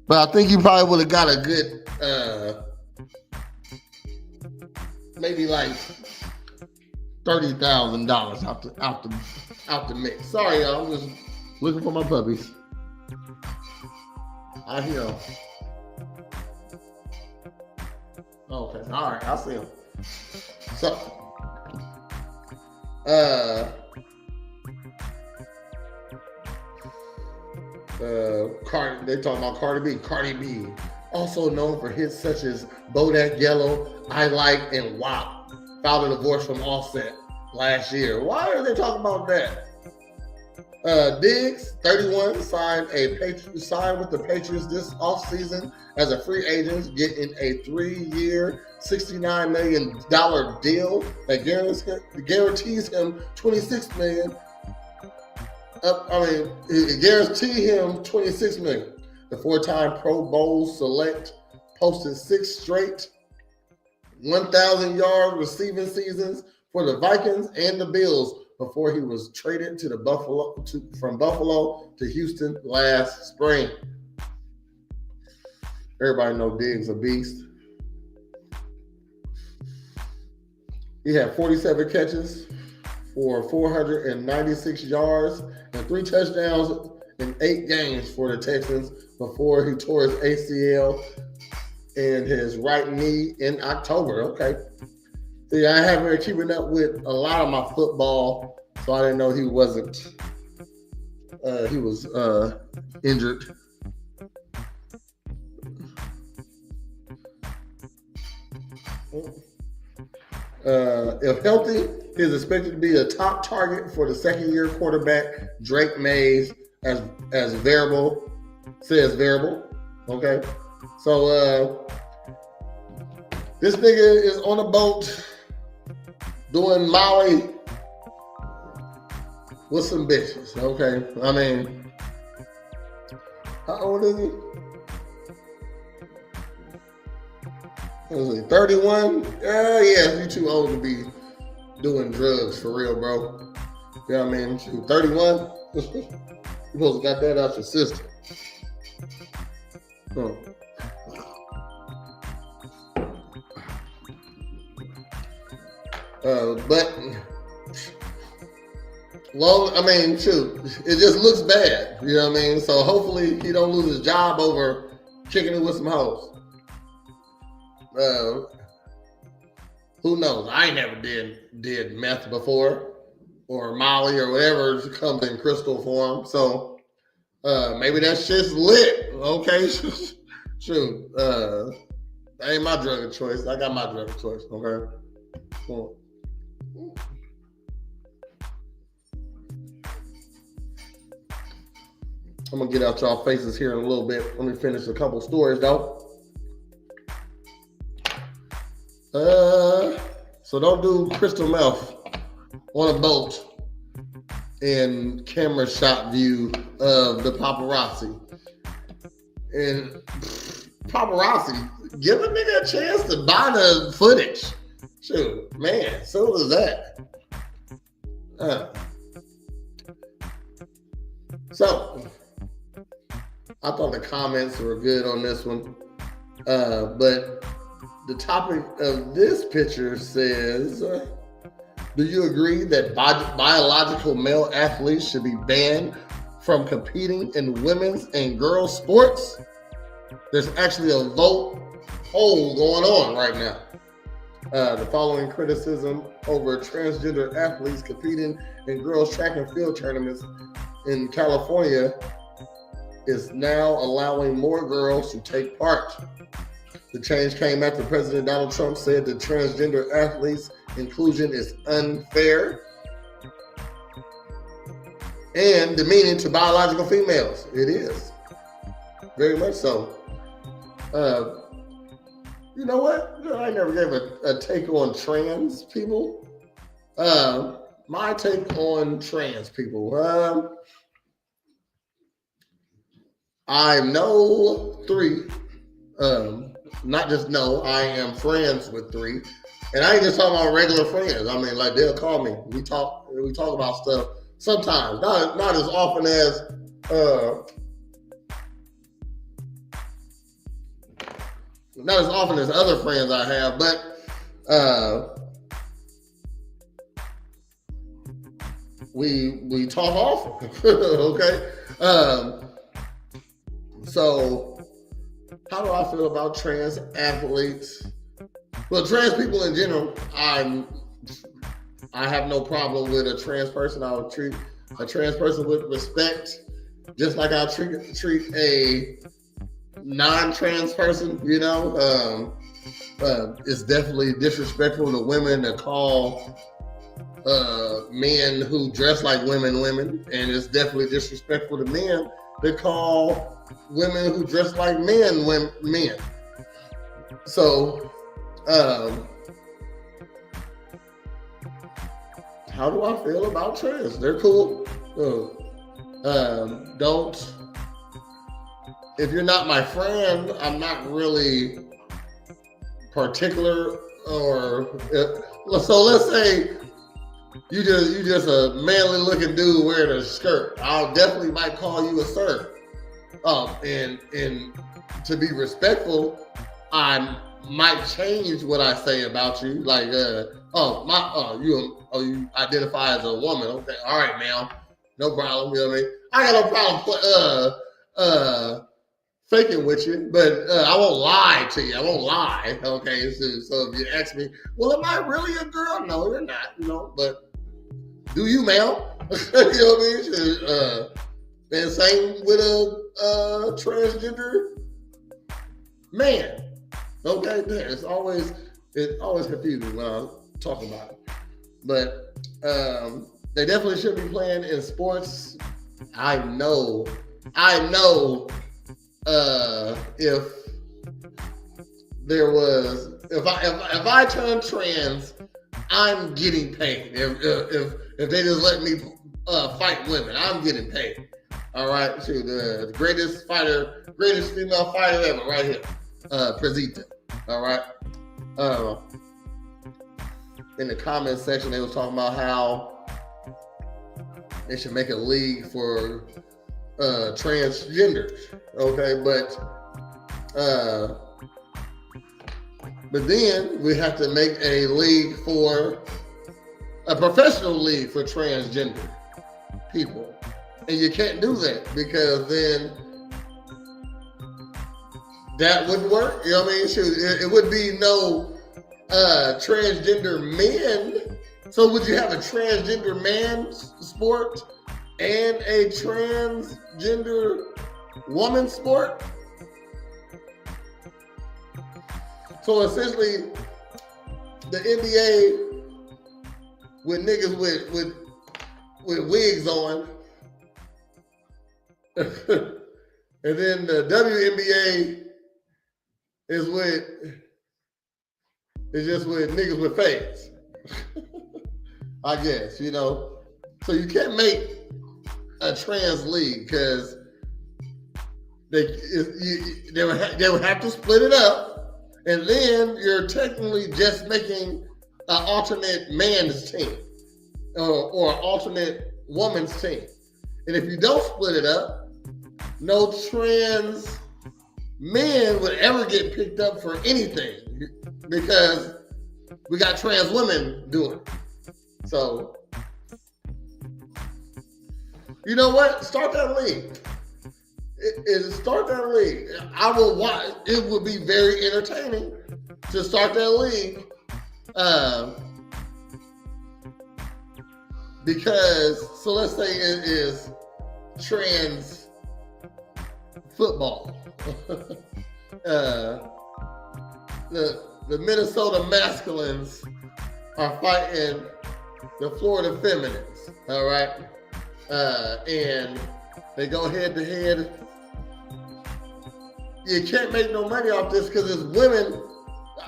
But I think you probably would have got a good, maybe like $30,000 out the mix. Sorry, y'all. I'm just looking for my puppies. I hear them. Okay, all right. I see them. So, they talking about Cardi B. Cardi B, also known for hits such as Bodak Yellow, I Like, and WAP, filed a divorce from Offset last year. Why are they talking about that? Diggs, 31, signed with the Patriots this offseason as a free agent, getting a 3-year, $69 million deal that guarantees him $26 million. It guaranteed him $26 million. The 4-time Pro Bowl select posted 6 straight 1,000-yard receiving seasons for the Vikings and the Bills before he was traded from Buffalo to Houston last spring. Everybody know Diggs a beast. He had 47 catches for 496 yards and 3 touchdowns in 8 games for the Texans before he tore his ACL in his right knee in October. Okay. See, I haven't been keeping up with a lot of my football So I didn't know he wasn't. He was injured. If healthy, he is expected to be a top target for the second-year quarterback Drake Mays as variable. Says variable. Okay, so this nigga is on a boat doing Maui with some bitches. Okay, I mean, how old is he? Was he 31? Yeah, you too old to be doing drugs for real, bro. You know what I mean? Shoot, 31? You supposed to got that out your system. Huh. But shoot, it just looks bad. You know what I mean? So hopefully he don't lose his job over kicking it with some hoes. Who knows? I ain't never did meth before, or Molly, or whatever comes in crystal form. So maybe that shit's lit. Okay, shoot. That ain't my drug of choice. I got my drug of choice. Okay. Cool. I'm gonna get out y'all faces here in a little bit. Let me finish a couple stories though. So don't do crystal meth on a boat in camera shot view of the paparazzi. And paparazzi, give a nigga a chance to buy the footage. Shoot, man, so is that. So, I thought the comments were good on this one. But the topic of this picture says, do you agree that biological male athletes should be banned from competing in women's and girls' sports? There's actually a vote poll going on right now. The following criticism over transgender athletes competing in girls' track and field tournaments in California is now allowing more girls to take part. The change came after President Donald Trump said that transgender athletes' inclusion is unfair and demeaning to biological females. It is. Very much so. You know what? I never gave a take on trans people. My take on trans people. I know 3. Not just know, I am friends with 3. And I ain't just talking about regular friends. I mean, like, they'll call me. We talk about stuff sometimes. Not as often as other friends I have, but we talk often. Okay? So how do I feel about trans athletes? Well, trans people in general, I have no problem with a trans person. I would treat a trans person with respect, just like I treat a non-trans person. You know, it's definitely disrespectful to women to call men who dress like women, and it's definitely disrespectful to men to call women who dress like men. So, how do I feel about trans? They're cool. If you're not my friend, I'm not really particular. So let's say you just a manly looking dude wearing a skirt. I'll definitely might call you a sir. And to be respectful, I might change what I say about you. Like, you identify as a woman. Okay, all right, ma'am, no problem. You know what I mean? I got no problem faking with you, but I won't lie to you. I won't lie. Okay, so if you ask me, well, am I really a girl? No, you're not. You know, but do you, ma'am? You know what I mean? And same with a transgender man. Okay, it's always confusing when I talk about it. But they definitely should be playing in sports. I know. If there was, if I turn trans, I'm getting paid. If they just let me fight women, I'm getting paid. All right, shoot, the greatest female fighter ever, right here, Prezita. All right. In the comment section, they was talking about how they should make a league for transgenders. Okay, but then we have to make a league for a professional league for transgender people, and you can't do that because then that wouldn't work. You know what I mean? Shoot, it would be no transgender men. So would you have a transgender man sport and a transgender woman sport? So essentially, the NBA with niggas with wigs on, and then the WNBA is just with niggas with fades. I guess, you know. So you can't make a trans league because they would have to split it up, and then you're technically just making an alternate man's team or an alternate woman's team. And if you don't split it up, no trans men would ever get picked up for anything because we got trans women doing it. So, you know what? Start that league. Start that league. I will watch. It would be very entertaining to start that league because, so let's say it is trans football. The Minnesota Masculines are fighting the Florida Feminines, all right? And they go head to head. You can't make no money off this because it's women.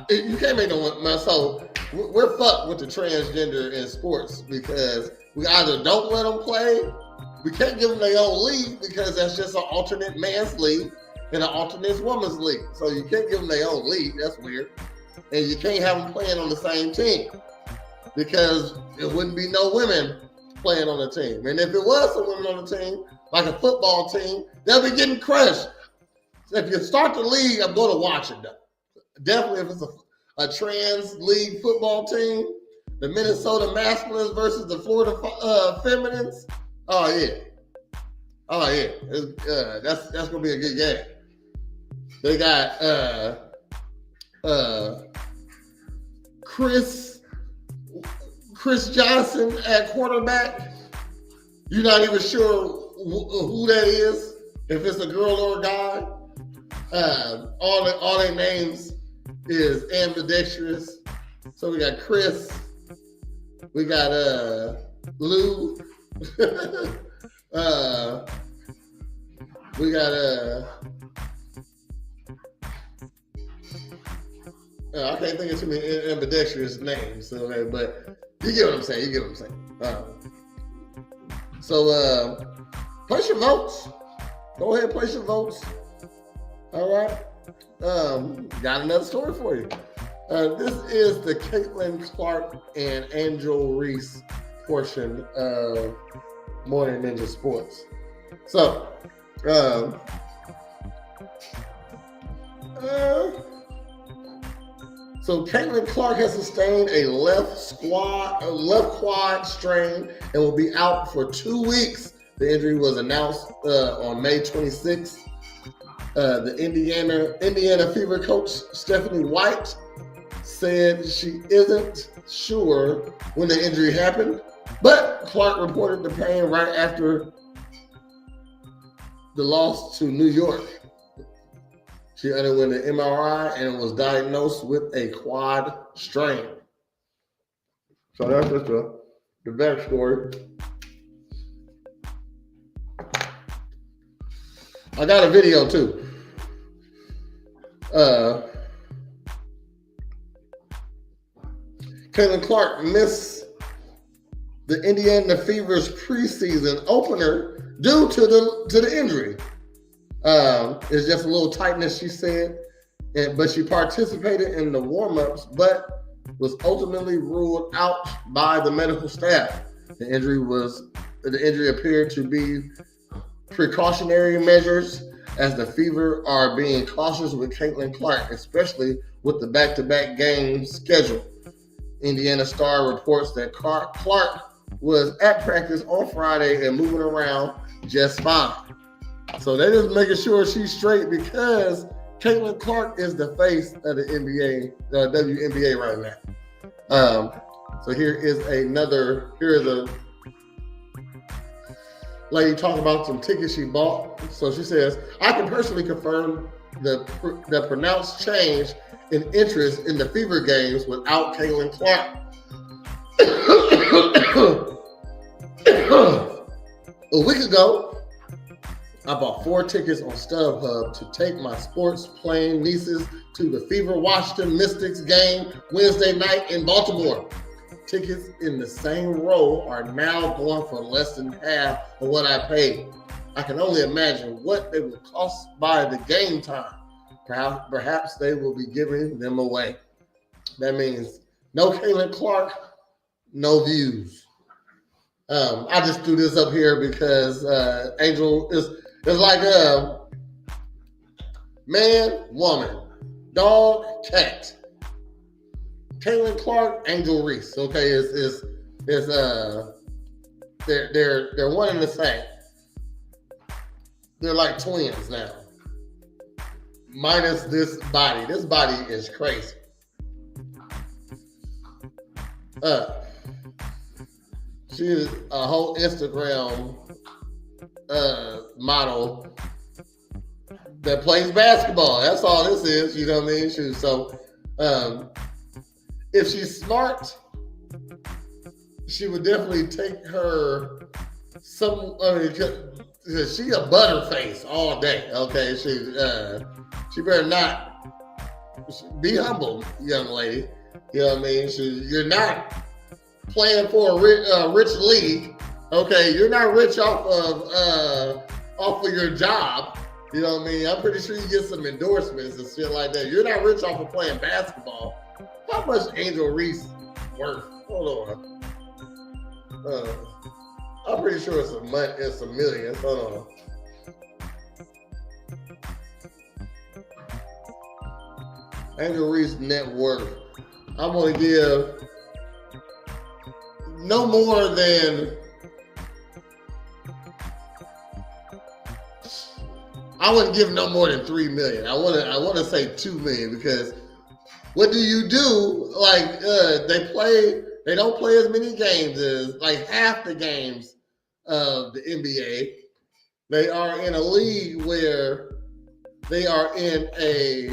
You can't make no money. So we're fucked with the transgender in sports because we either don't let them play, we can't give them their own league because that's just an alternate man's league and an alternate woman's league. So you can't give them their own league. That's weird. And you can't have them playing on the same team because it wouldn't be no women playing on the team. And if it was some women on the team, like a football team, they'll be getting crushed. So if you start the league, I'm going to watch it though. Definitely if it's a trans league football team, the Minnesota Masculines versus the Florida Feminines. Oh yeah. That's going to be a good game. They got Chris Johnson at quarterback. You're not even sure who that is, if it's a girl or a guy. All their names is ambidextrous. So we got Chris, we got Lou, we got I can't think of too many ambidextrous names, so, but you get what I'm saying. So place your votes. Go ahead and place your votes. All right. Got another story for you. This is the Caitlin Clark and Angel Reese portion of Morning Ninja Sports. So, Caitlin Clark has sustained a left quad strain and will be out for 2 weeks. The injury was announced on May 26th. The Indiana Fever coach Stephanie White said she isn't sure when the injury happened, But Clark reported the pain right after the loss to New York. She underwent an MRI and was diagnosed with a quad strain. So that's just the backstory. I got a video too. Caitlin Clark missed the Indiana Fever's preseason opener due to the injury. It's just a little tightness, she said, but she participated in the warm-ups, but was ultimately ruled out by the medical staff. The injury appeared to be precautionary measures, as the Fever are being cautious with Caitlin Clark, especially with the back-to-back game schedule. Indiana Star reports that Clark was at practice on Friday and moving around just fine. So they're just making sure she's straight because Caitlin Clark is the face of the NBA, WNBA right now. So here is a lady talking about some tickets she bought. So she says, I can personally confirm the pronounced change in interest in the Fever games without Caitlin Clark. A week ago, I bought 4 tickets on StubHub to take my sports playing nieces to the Fever Washington Mystics game Wednesday night in Baltimore. Tickets in the same row are now going for less than half of what I paid. I can only imagine what they will cost by the game time. Perhaps they will be giving them away. That means no Caitlin Clark, no views. I just threw this up here because Angel is like man, woman, dog, cat. Caitlin Clark, Angel Reese. Okay, they're one and the same. They're like twins now. Minus this body. This body is crazy. She is a whole Instagram model that plays basketball. That's all this is, you know what I mean? So if she's smart, she would definitely take her she a butterface all day. Okay, she better not be humble, young lady. You know what I mean? You're not playing for a rich league. Okay, you're not rich off of your job. You know what I mean? I'm pretty sure you get some endorsements and shit like that. You're not rich off of playing basketball. How much Angel Reese worth? Hold on. I'm pretty sure it's a million. Hold on. Angel Reese net worth. I'm going to give no more than, I wouldn't give no more than $3 million. I want to say $2 million because what do you do? Like they don't play as many games as like half the games of the NBA. They are in a league where they are in a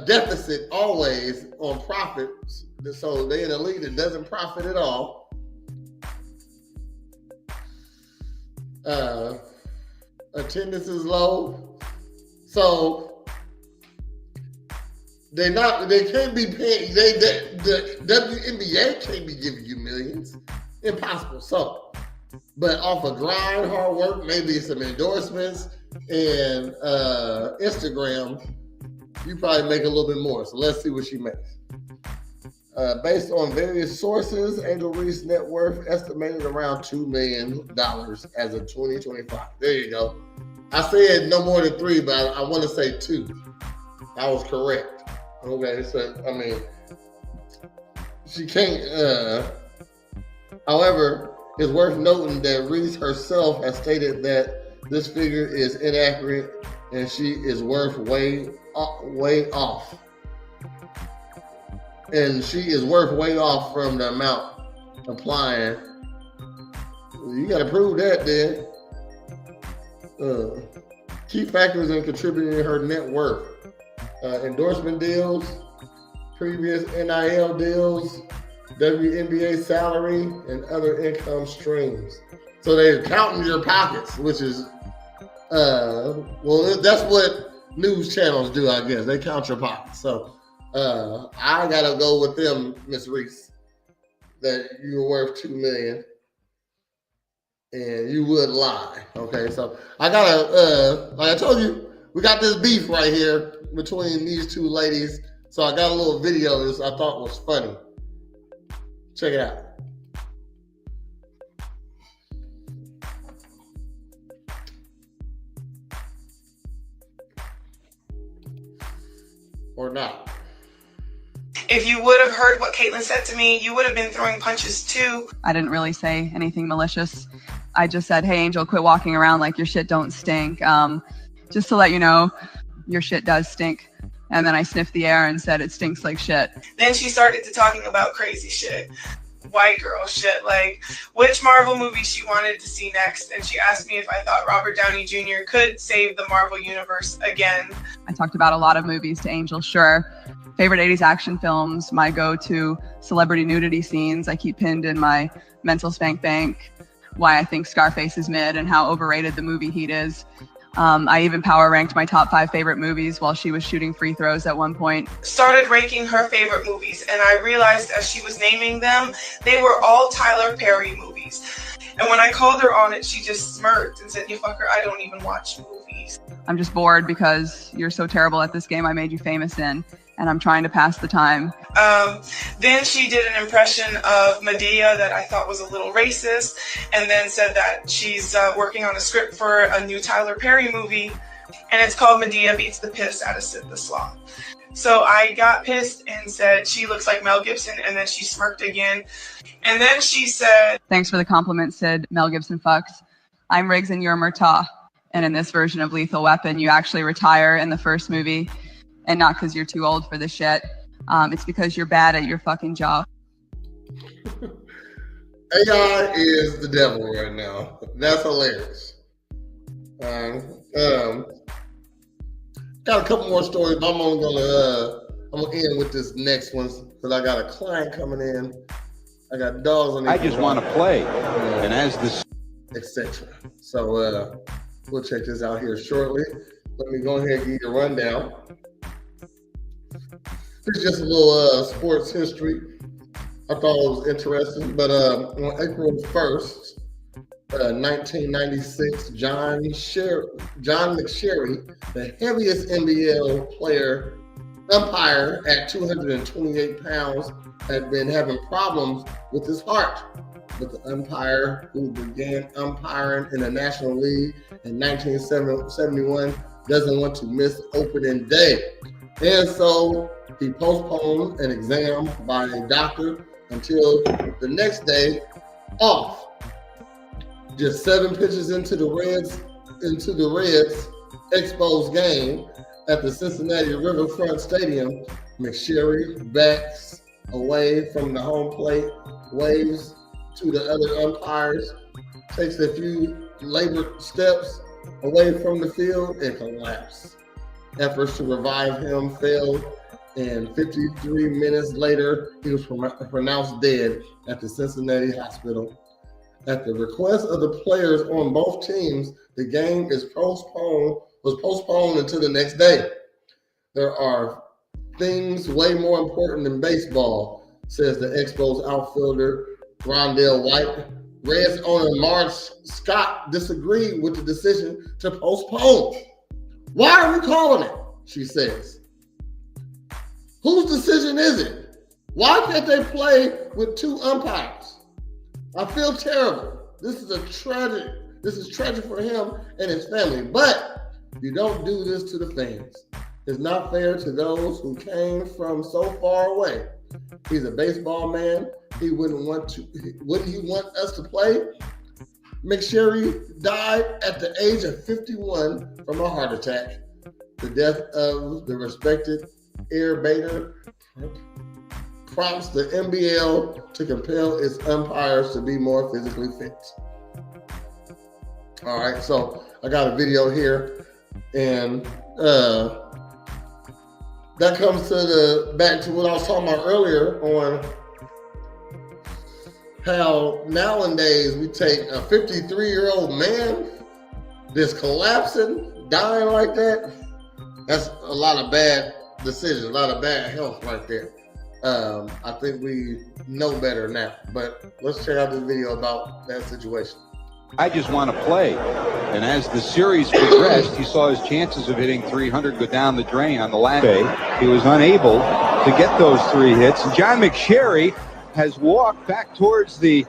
deficit always on profits. So they're in a league that doesn't profit at all. Attendance is low. So they can't be paying. The WNBA can't be giving you millions. Impossible. So, but off of grind, hard work, maybe some endorsements and Instagram, you probably make a little bit more. So let's see what she makes. Based on various sources, Angel Reese net worth estimated around $2 million as of 2025. There you go. I said no more than 3, but I want to say 2. I was correct. Okay, so I mean, she can't. However, it's worth noting that Reese herself has stated that this figure is inaccurate and she is worth way off. and she is worth way off from the amount applying. You got to prove that, then. Key factors in contributing her net worth: endorsement deals, previous NIL deals, WNBA salary, and other income streams. So they're counting your pockets, which is, well, that's what news channels do, I guess. They count your pockets. So I gotta go with them, Miss Reese, that you're worth $2 million, and you would lie. Okay, so I gotta, like I told you, we got this beef right here between these two ladies. So I got a little video of this I thought was funny. Check it out. Or not. If you would have heard what Caitlyn said to me, you would have been throwing punches too. I didn't really say anything malicious. I just said, hey, Angel, quit walking around like your shit don't stink. Just to let you know, your shit does stink. And then I sniffed the air and said it stinks like shit. Then she started to talking about crazy shit. White girl shit, like which Marvel movie she wanted to see next, and she asked me if I thought Robert Downey Jr. could save the Marvel Universe again. I talked about a lot of movies to Angel, sure. Favorite 80s action films, my go-to celebrity nudity scenes I keep pinned in my mental spank bank, why I think Scarface is mid and how overrated the movie Heat is. I even power ranked my top 5 favorite movies while she was shooting free throws at one point. Started ranking her favorite movies, and I realized as she was naming them, they were all Tyler Perry movies. And when I called her on it, she just smirked and said, "You fucker, I don't even watch movies." I'm just bored because you're so terrible at this game I made you famous in, and I'm trying to pass the time. Then she did an impression of Medea that I thought was a little racist, and then said that she's working on a script for a new Tyler Perry movie, and it's called Medea Beats the Piss Out of Sid the Sloth. So I got pissed and said, she looks like Mel Gibson, and then she smirked again. And then she said, thanks for the compliment, Sid. Mel Gibson fucks. I'm Riggs and you're Murtaugh. And in this version of Lethal Weapon, you actually retire in the first movie. And not because you're too old for this shit. It's because you're bad at your fucking job. AI is the devil right now. That's hilarious. Got a couple more stories, but I'm gonna end with this next one because I got a client coming in. I got dogs on. I just want to play, and as this, etc. So we'll check this out here shortly. Let me go ahead and give you a rundown. It's just a little sports history. I thought it was interesting, but on April 1st, 1996, John McSherry, the heaviest NBL umpire at 228 pounds, had been having problems with his heart. But the umpire who began umpiring in the National League in 1971 doesn't want to miss opening day. And so he postponed an exam by a doctor until the next day off. Just 7 pitches into the Reds Expos game at the Cincinnati Riverfront Stadium, McSherry backs away from the home plate, waves to the other umpires, takes a few labored steps away from the field, and collapsed. Efforts to revive him failed, and 53 minutes later, he was pronounced dead at the Cincinnati hospital. At the request of the players on both teams, the game was postponed until the next day. There are things way more important than baseball, says the Expos outfielder Rondell White. Reds owner Marge Scott disagreed with the decision to postpone. Why are we calling it? She says. Whose decision is it? Why can't they play with 2 umpires? I feel terrible. This is tragic. This is tragic for him and his family. But you don't do this to the fans. It's not fair to those who came from so far away. He's a baseball man. Wouldn't he want us to play? McSherry died at the age of 51 from a heart attack. The death of the respected air baiter prompts the NBL to compel its umpires to be more physically fit. All right, so I got a video here, and that comes to back to what I was talking about earlier on how nowadays we take a 53-year-old man that's collapsing, dying like that. That's a lot of bad decisions, a lot of bad health right there. I think we know better now, but let's check out this video about that situation. I just want to play. And as the series progressed, he saw his chances of hitting 300 go down the drain on the last day. He was unable to get those 3 hits. John McSherry has walked back towards the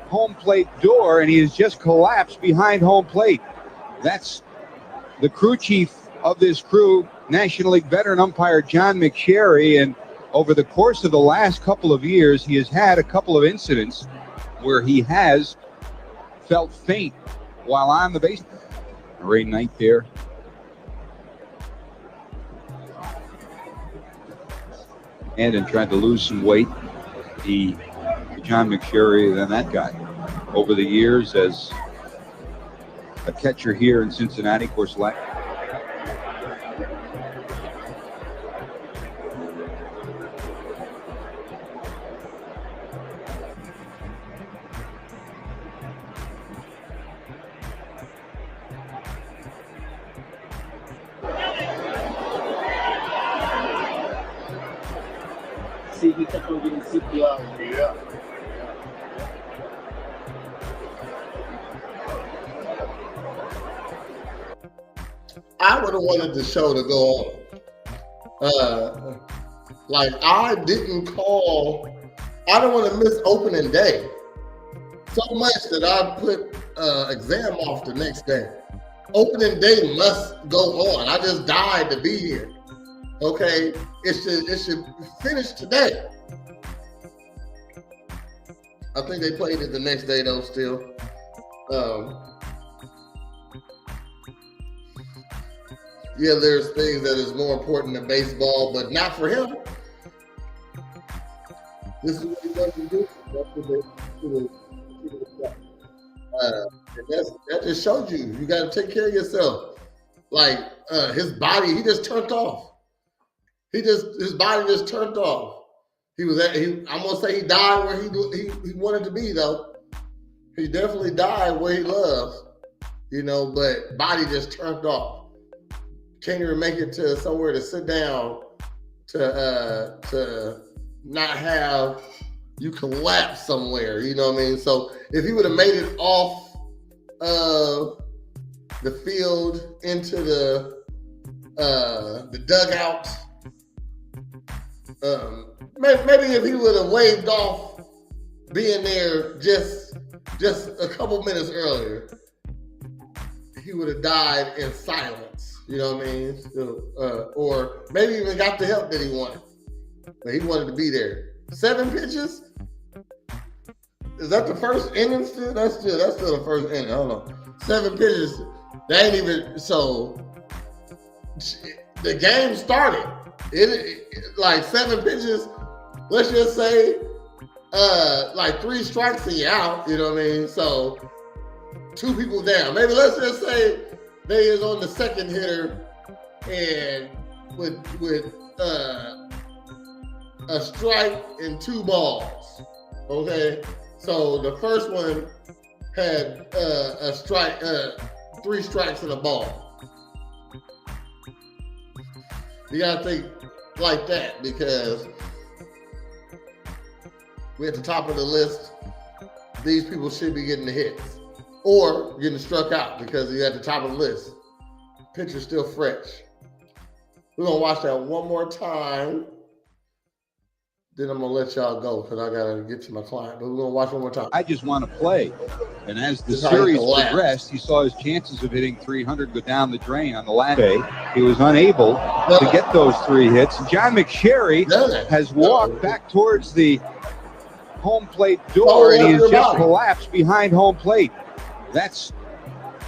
home plate door, and he has just collapsed behind home plate. That's the crew chief of this crew, National League veteran umpire John McSherry. And over the course of the last couple of years, he has had a couple of incidents where he has felt faint while on the base. Great night there. And tried to lose some weight. John McSherry than that guy over the years as a catcher here in Cincinnati. Of course, See, we kept on getting CPR. Yeah. I would have wanted the show to go on. Like, I didn't want to miss opening day so much that I put exam off the next day. Opening day must go on. I just died to be here. Okay, it should finish today. I think they played it the next day though. Still, yeah, there's things that is more important than baseball, but not for him. This is what he wants to do. That's what that just showed you. You got to take care of yourself. Like his body, he just turned off. His body just turned off. I'm gonna say he died where he wanted to be though. He definitely died where he loves, but body just turned off. Can't even make it to somewhere to sit down to not have you collapse somewhere, you know what I mean? So if he would have made it off the field into the dugout, maybe if he would have waved off being there just a couple minutes earlier, he would have died in silence. You know what I mean? Or maybe even got the help that he wanted. But he wanted to be there. 7 pitches? Is that the first inning still? That's still the first inning. I don't know. 7 pitches. That ain't even so. The game started. Like 7 pitches. Let's just say, like 3 strikes and you're out. You know what I mean? So 2 people down. Maybe let's just say they is on the second hitter and with a strike and 2 balls. Okay, so the first one had a strike, 3 strikes and a ball. You gotta think like that because we're at the top of the list. These people should be getting the hits or getting struck out because you're at the top of the list. Pitcher's still fresh. We're gonna watch that one more time. Then I'm gonna let y'all go because I gotta get to my client. But we're gonna watch one more time. I just want to play. And as the series progressed, he saw his chances of hitting 300 go down the drain on the last day. He was unable to get those 3 hits. John McSherry has walked back towards the home plate door, and he has just collapsed behind home plate. That's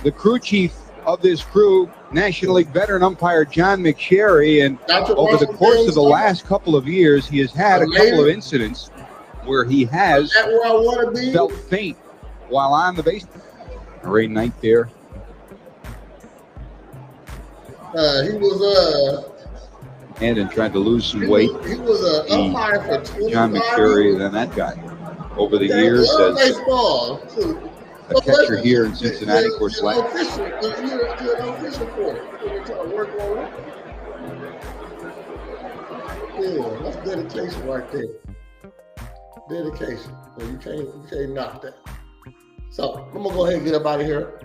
the crew chief of this crew, National League veteran umpire John McSherry. And over the course of the last couple of years, he has had a couple of incidents where he has felt faint while on the base. Ray Knight there. He was and tried to lose some weight. He was an umpire for 25 John McSherry, years. and then that guy over the years as baseball. a catcher here in Cincinnati. Of course, you're an official for it. You're trying to work on it. Yeah, that's dedication right there. Dedication. So you can't knock that. So I'm gonna go ahead and get up out of here.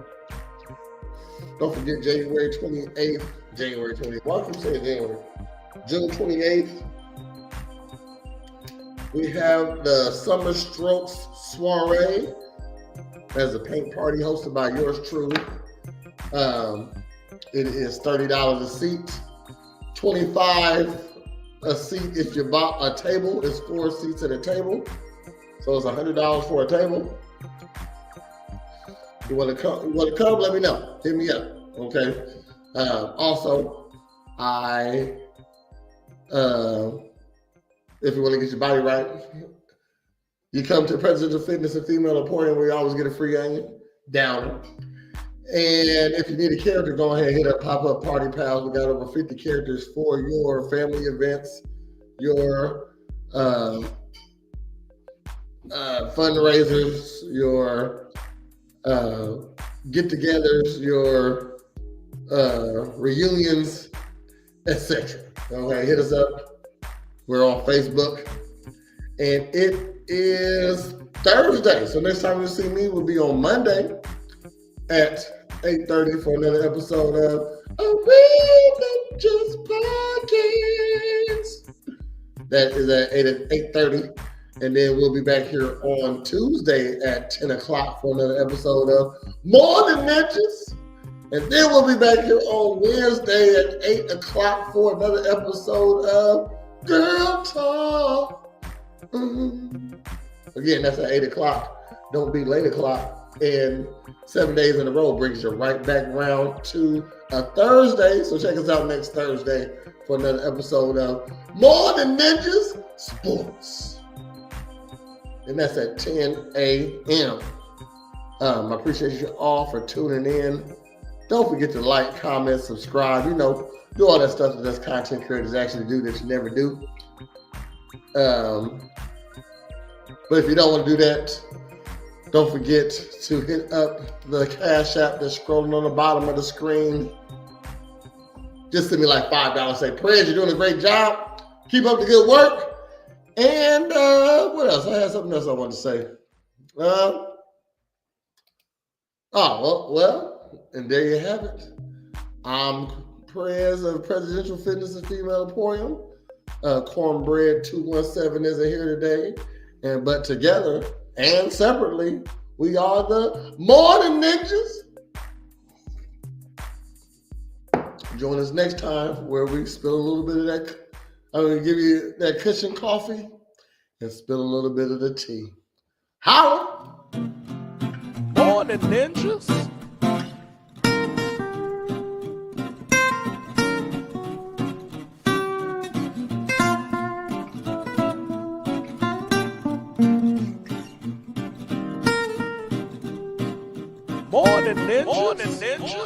Don't forget January 28th. Why do you say January? June 28th. We have the Summer Strokes Soiree as a paint party hosted by yours truly. It is $30 a seat, $25 a seat if you bought a table. It's 4 seats at a table, so it's $100 for a table. You want to come? Let me know. Hit me up. Okay. Also, if you want to get your body right, you come to Presidential Fitness and Female Emporium, where you always get a free onion down. And if you need a character, go ahead and hit up Pop-Up Party Pals. We got over 50 characters for your family events, your fundraisers, your get-togethers, your reunions, etc. Okay, hit us up. We're on Facebook, and it is Thursday. So next time you see me will be on Monday at 8:30 for another episode of A Real Just Podcast. That is at 8:30. And then we'll be back here on Tuesday at 10 o'clock for another episode of Morn'n Ninjas. And then we'll be back here on Wednesday at 8 o'clock for another episode of Girl Talk. Again, that's at 8 o'clock. Don't be late o'clock. And 7 days in a row brings you right back around to a Thursday. So check us out next Thursday for another episode of Morn'n Ninjas Sports. And that's at 10 a.m. I appreciate you all for tuning in. Don't forget to like, comment, subscribe. You know, do all that stuff that us content creators actually do that you never do. But if you don't want to do that, don't forget to hit up the Cash App that's scrolling on the bottom of the screen. Just send me like $5. Say, Prez, you're doing a great job. Keep up the good work. And what else? I had something else I wanted to say. And there you have it. I'm Prez of Presidential Fitness and Female Emporium. Cornbread 217 isn't here today. But together and separately, we are the Morn'n Ninjas. Join us next time where we spill a little bit of that. I'm going to give you that cushion coffee and spill a little bit of the tea. Howard! Morn'n Ninjas. Morn'n Ninjas. Morn'n Ninjas.